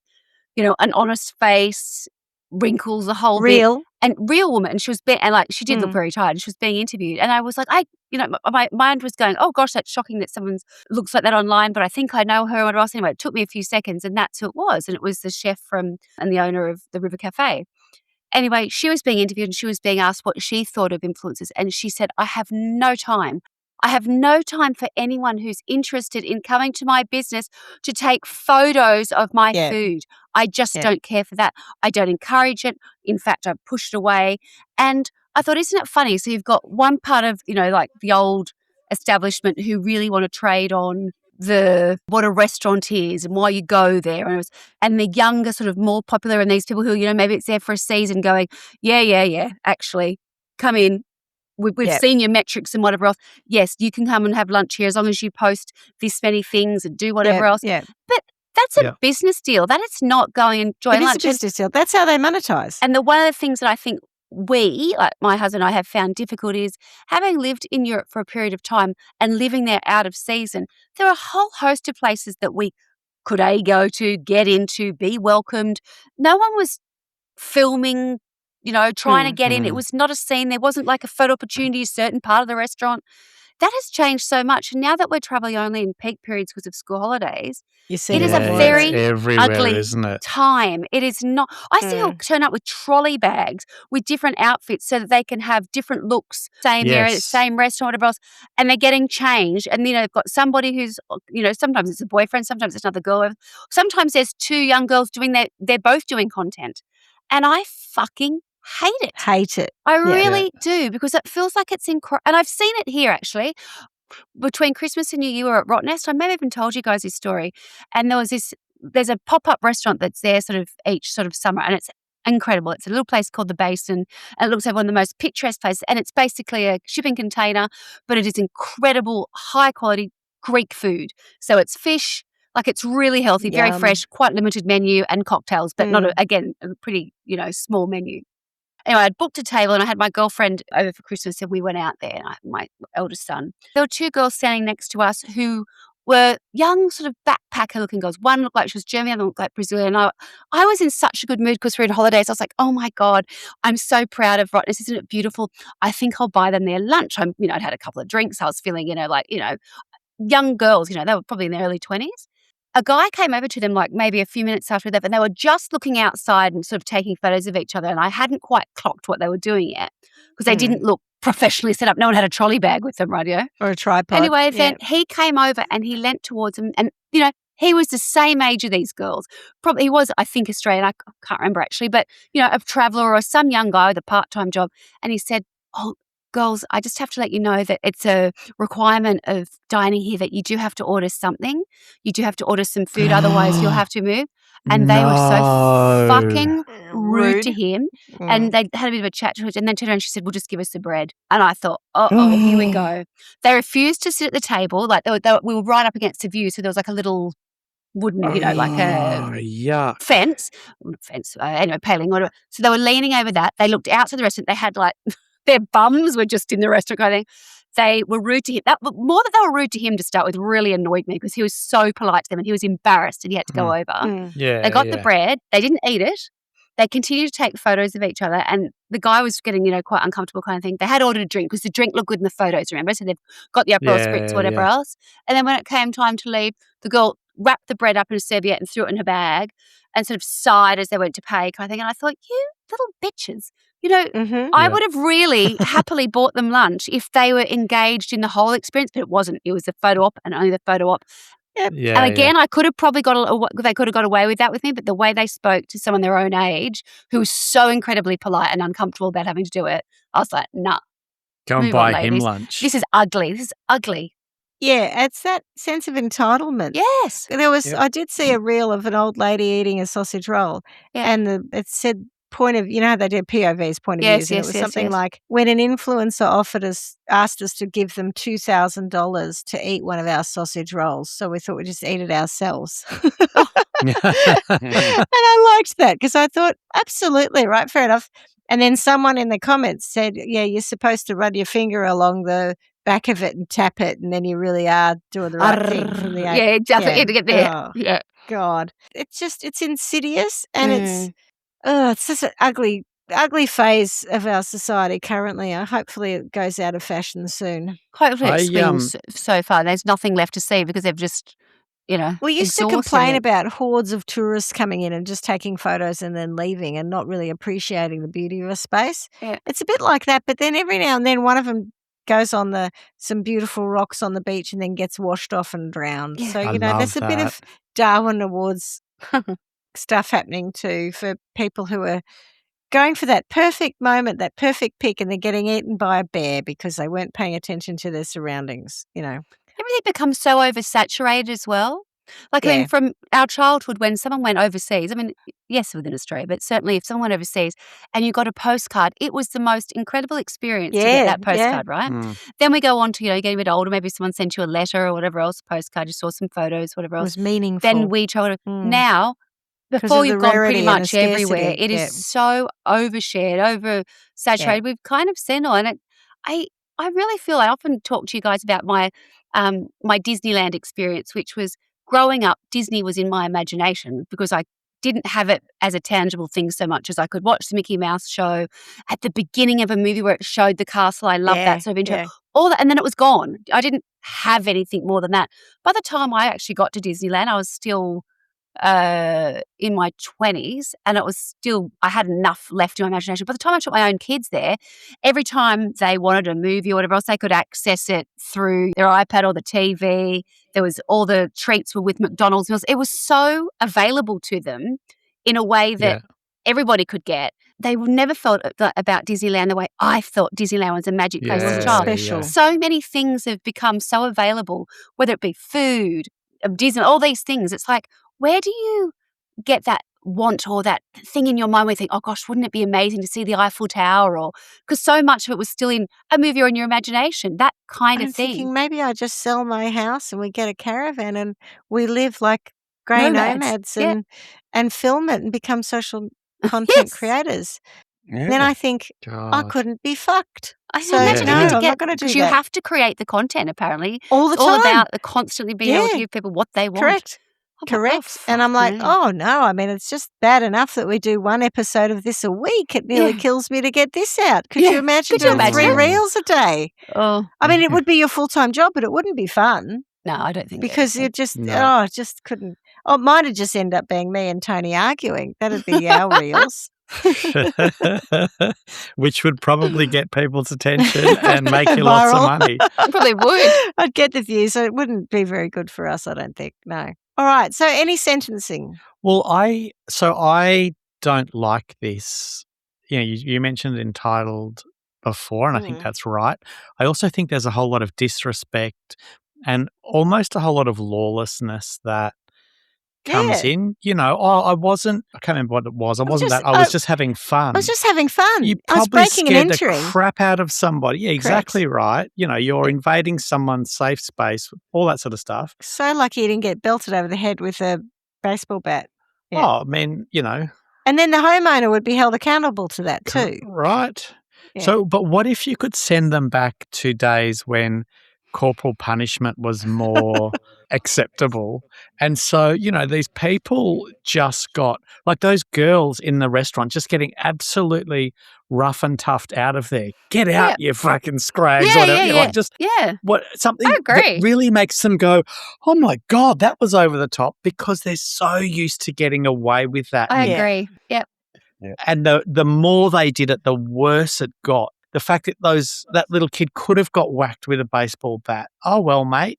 an honest face, wrinkles, a whole real bit, and real woman. And she was she did look very tired. And she was being interviewed, and I was like, my mind was going, oh gosh, that's shocking that someone looks like that online. But I think I know her. And what else? Anyway, it took me a few seconds, and that's who it was. And it was the chef and the owner of the River Cafe. Anyway, she was being interviewed, and she was being asked what she thought of influencers, and she said, I have no time. I have no time for anyone who's interested in coming to my business to take photos of my food. I just don't care for that. I don't encourage it. In fact, I push it away. And I thought, isn't it funny? So you've got one part of, like the old establishment who really want to trade on what a restaurant is and why you go there. And the younger, sort of more popular, and these people who, maybe it's there for a season going, yeah, actually, come in. We've seen your metrics and whatever else. Yes, you can come and have lunch here as long as you post this many things and do whatever else. Yeah. But That's a business deal. That is not going and enjoying lunch. It is a business deal. That's how they monetize. And one of the things that I think we, like my husband and I, have found difficult is having lived in Europe for a period of time and living there out of season, there are a whole host of places that we could go to, get into, be welcomed. No one was filming, trying to get in. It was not a scene. There wasn't like a photo opportunity, a certain part of the restaurant. That has changed so much. And now that we're traveling only in peak periods because of school holidays, it is a very ugly time. It is not. I see people turn up with trolley bags with different outfits so that they can have different looks, same area, same restaurant, whatever else, and they're getting changed. And, they've got somebody who's, sometimes it's a boyfriend, sometimes it's another girl. Sometimes there's two young girls they're both doing content. And I fucking hate it. Hate it. I really do, because it feels like it's incredible. And I've seen it here, actually. Between Christmas and New Year, we were at Rottnest. I may have even told you guys this story. And there's a pop-up restaurant that's there sort of each sort of summer, and it's incredible. It's a little place called The Basin, and it looks like one of the most picturesque places. And it's basically a shipping container, but it is incredible, high-quality Greek food. So it's fish. Like, it's really healthy, very fresh, quite limited menu, and cocktails, but not, a pretty, small menu. Anyway, I'd booked a table and I had my girlfriend over for Christmas and we went out there, and my eldest son. There were two girls standing next to us who were young, sort of backpacker-looking girls. One looked like she was German, the other looked like Brazilian. I was in such a good mood because we're in holidays. I was like, oh, my God, I'm so proud of Rottnest. Isn't it beautiful? I think I'll buy them their lunch. I'd had a couple of drinks. I was feeling, young girls, they were probably in their early 20s. A guy came over to them like maybe a few minutes after that, and they were just looking outside and sort of taking photos of each other, and I hadn't quite clocked what they were doing yet because they didn't look professionally set up. No one had a trolley bag with them, radio. Or a tripod. Anyway, then he came over and he leant towards them, and, he was the same age of these girls. Probably he was, I think, Australian. I can't remember actually, but, a traveller or some young guy with a part-time job, and he said, oh, girls, I just have to let you know that it's a requirement of dining here that you do have to order something. You do have to order some food, otherwise you'll have to move. And they were so fucking rude to him. And they had a bit of a chat to her, and then turned around and she said, well, just give us the bread. And I thought, here we go. They refused to sit at the table. Like we were right up against the view, so there was like a little wooden, like a fence, anyway, paling, whatever. So they were leaning over that. They looked out to the restaurant. They had like... their bums were just in the restaurant kind of thing. They were rude to him. More that they were rude to him to start with really annoyed me because he was so polite to them and he was embarrassed and he had to go over. They got the bread. They didn't eat it. They continued to take photos of each other, and the guy was getting, quite uncomfortable kind of thing. They had ordered a drink because the drink looked good in the photos, remember? So they've got the Aperol Spritz, whatever else. And then when it came time to leave, the girl wrapped the bread up in a serviette and threw it in her bag and sort of sighed as they went to pay kind of thing. And I thought, you little bitches. I would have really happily bought them lunch if they were engaged in the whole experience, but it wasn't. It was the photo op and only the photo op. Yep. Yeah, and again, I could have probably they could have got away with that with me, but the way they spoke to someone their own age who was so incredibly polite and uncomfortable about having to do it, I was like, nah. Go and buy him lunch. This is ugly. This is ugly. Yeah, it's that sense of entitlement. Yes. I did see a reel of an old lady eating a sausage roll, and it said point of, how they did POVs, point of views, and it was something like when an influencer asked us to give them $2,000 to eat one of our sausage rolls, so we thought we'd just eat it ourselves. And I liked that because I thought, absolutely, right, fair enough. And then someone in the comments said, yeah, you're supposed to run your finger along the back of it and tap it, and then you really are doing the right thing. From the to get there. Oh, God. It's insidious, and it's just an ugly phase of our society currently. Hopefully it goes out of fashion soon. Hopefully it swings so far. There's nothing left to see because they've just, we used to complain about hordes of tourists coming in and just taking photos and then leaving and not really appreciating the beauty of a space. Yeah. It's a bit like that, but then every now and then one of them goes on some beautiful rocks on the beach and then gets washed off and drowned. Yeah. So, there's a bit of Darwin Awards stuff happening too for people who are going for that perfect moment, that perfect pic, and they're getting eaten by a bear because they weren't paying attention to their surroundings, Everything becomes so oversaturated as well. Like, I mean, from our childhood, when someone went overseas, I mean, yes, within Australia, but certainly if someone went overseas and you got a postcard, it was the most incredible experience to get that postcard, right? Then we go on to, getting a bit older, maybe someone sent you a letter or whatever else, a postcard, you saw some photos, whatever It else. was meaningful. Then we told now, before you've gone pretty much everywhere, it is so overshared, oversaturated. We've kind of seen all, and I really feel, I often talk to you guys about my my Disneyland experience, which was growing up. Disney was in my imagination because I didn't have it as a tangible thing so much as I could watch the Mickey Mouse show at the beginning of a movie where it showed the castle. I loved that sort of intro, all that, and then it was gone. I didn't have anything more than that. By the time I actually got to Disneyland, I was still in my 20s, and it was still, I had enough left in my imagination. By the time I took my own kids there, every time they wanted a movie or whatever else, they could access it through their iPad or the TV. There was, all the treats were with McDonald's meals. It was so available to them in a way that everybody could get. They never felt about Disneyland the way I thought Disneyland was a magic place as a child. Special. So many things have become so available, whether it be food, Disney, all these things. It's like, where do you get that want or that thing in your mind where you think, oh gosh, wouldn't it be amazing to see the Eiffel Tower? Or because so much of it was still in a movie or in your imagination, that kind of thing. Thinking maybe I just sell my house and we get a caravan and we live like grey nomads and film it and become social content creators. Then I think I couldn't be fucked. Imagine no, having to I'm get, not going to do because that. you have to create the content apparently. All the it's all time. about constantly being able to give people what they want. Correct. I'm Correct. Like, and I'm like, oh no, I mean, it's just bad enough that we do one episode of this a week. It nearly kills me to get this out. Could you imagine doing 3 reels a day? Oh, I mean, it would be your full-time job, but it wouldn't be fun. No, I don't think because you just just couldn't. Oh, it might have just end up being me and Tony arguing. That'd be our reels. Which would probably get people's attention and make you lots of money. Probably would. I'd get the views, so it wouldn't be very good for us, I don't think. No. All right. So any sentencing? Well, I don't like this. You mentioned entitled before, and I think that's right. I also think there's a whole lot of disrespect and almost a whole lot of lawlessness that comes in. I can't remember what it was. I wasn't that. I was just having fun. I was just having fun. You I was probably breaking and scared entering. the crap out of somebody. Yeah, exactly right. You're invading someone's safe space, all that sort of stuff. So lucky you didn't get belted over the head with a baseball bat. Yeah. Oh, I mean, And then the homeowner would be held accountable to that too. Right. Yeah. So, but what if you could send them back to days when corporal punishment was more acceptable? And so, these people just got, like those girls in the restaurant, just getting absolutely rough and toughed out of there. Get out, you fucking scrags. Something that really makes them go, oh my God, that was over the top, because they're so used to getting away with that. I agree. Yep. Yeah. And the more they did it, the worse it got. The fact that that little kid could have got whacked with a baseball bat. Oh, well, mate,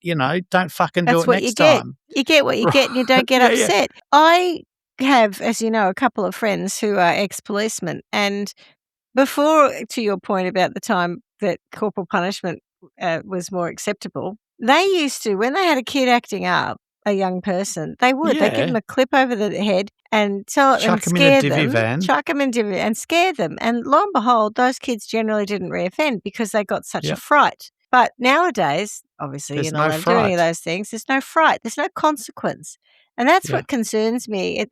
don't fucking do it next time. You get what you get and you don't get upset. Yeah. I have, as you know, a couple of friends who are ex-policemen. And before, to your point about the time that corporal punishment was more acceptable, they used to, when they had a kid acting up, a young person, they'd give them a clip over the head and tell them, scare them, chuck them in a divvy and scare them. And lo and behold, those kids generally didn't reoffend because they got such a fright. But nowadays, obviously, you're not allowed to do any of those things. There's no fright. There's no consequence. And that's what concerns me.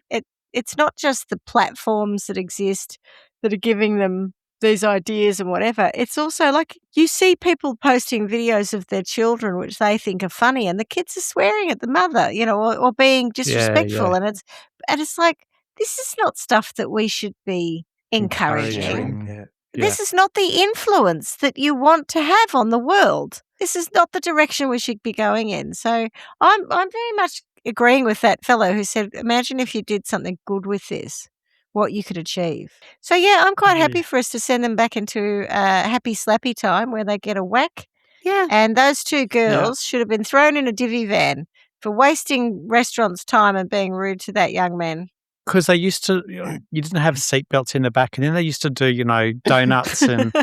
It's not just the platforms that exist that are giving them these ideas and whatever. It's also like you see people posting videos of their children which they think are funny, and the kids are swearing at the mother, or being disrespectful. And it's like, this is not stuff that we should be encouraging. This is not the influence that you want to have on the world. This is not the direction we should be going in. So I'm very much agreeing with that fellow who said, imagine if you did something good with this, what you could achieve. So, I'm quite happy for us to send them back into happy slappy time where they get a whack. Yeah. And those 2 girls should have been thrown in a divvy van for wasting restaurants' time and being rude to that young man. Because they used to, you didn't have seatbelts in the back, and then they used to do, donuts and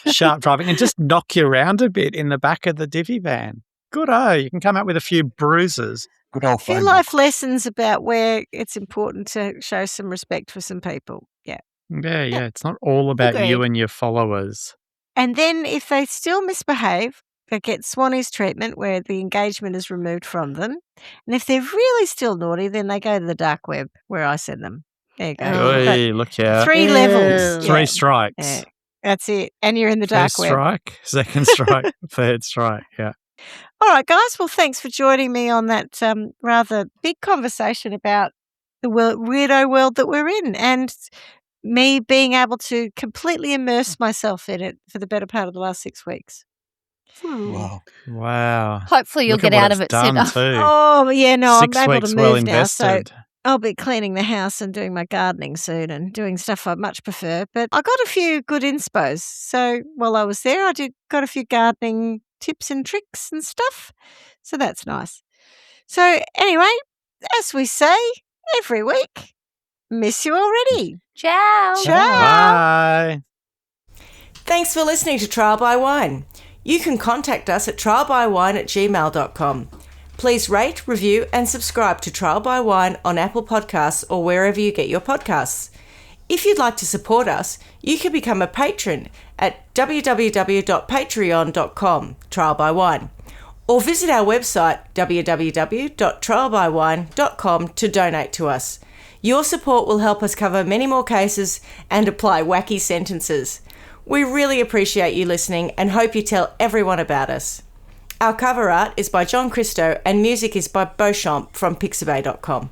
sharp driving and just knock you around a bit in the back of the divvy van. Good, you can come out with a few bruises. Good old A few phone life book. lessons about where it's important to show some respect for some people. Yeah. Yeah. It's not all about you Agreed. and your followers. And then if they still misbehave, they get Swanee's treatment where the engagement is removed from them. And if they're really still naughty, then they go to the dark web where I send them. There you go. Oh. But Oi, look out. 3 levels. Three Yeah. strikes. Yeah. That's it. And you're in the dark First web. strike, second strike, third strike. Yeah. All right, guys. Well, thanks for joining me on that rather big conversation about the weirdo world that we're in and me being able to completely immerse myself in it for the better part of the last 6 weeks. Wow. Wow. Hopefully you'll Look at get what out of it's it done sooner. too. Oh, yeah, no, 6 I'm able weeks to well move now, so invested. I'll be cleaning the house and doing my gardening soon and doing stuff I much prefer. But I got a few good inspos. So while I was there, got a few gardening tips and tricks and stuff. So that's nice. So anyway, as we say every week, miss you already. Ciao. Ciao. Bye. Thanks for listening to Trial by Wine. You can contact us at trialbywine@gmail.com. Please rate, review and subscribe to Trial by Wine on Apple Podcasts or wherever you get your podcasts. If you'd like to support us, you can become a patron at www.patreon.com, Trial by Wine, or visit our website www.trialbywine.com to donate to us. Your support will help us cover many more cases and apply wacky sentences. We really appreciate you listening and hope you tell everyone about us. Our cover art is by John Christo and music is by Beauchamp from pixabay.com.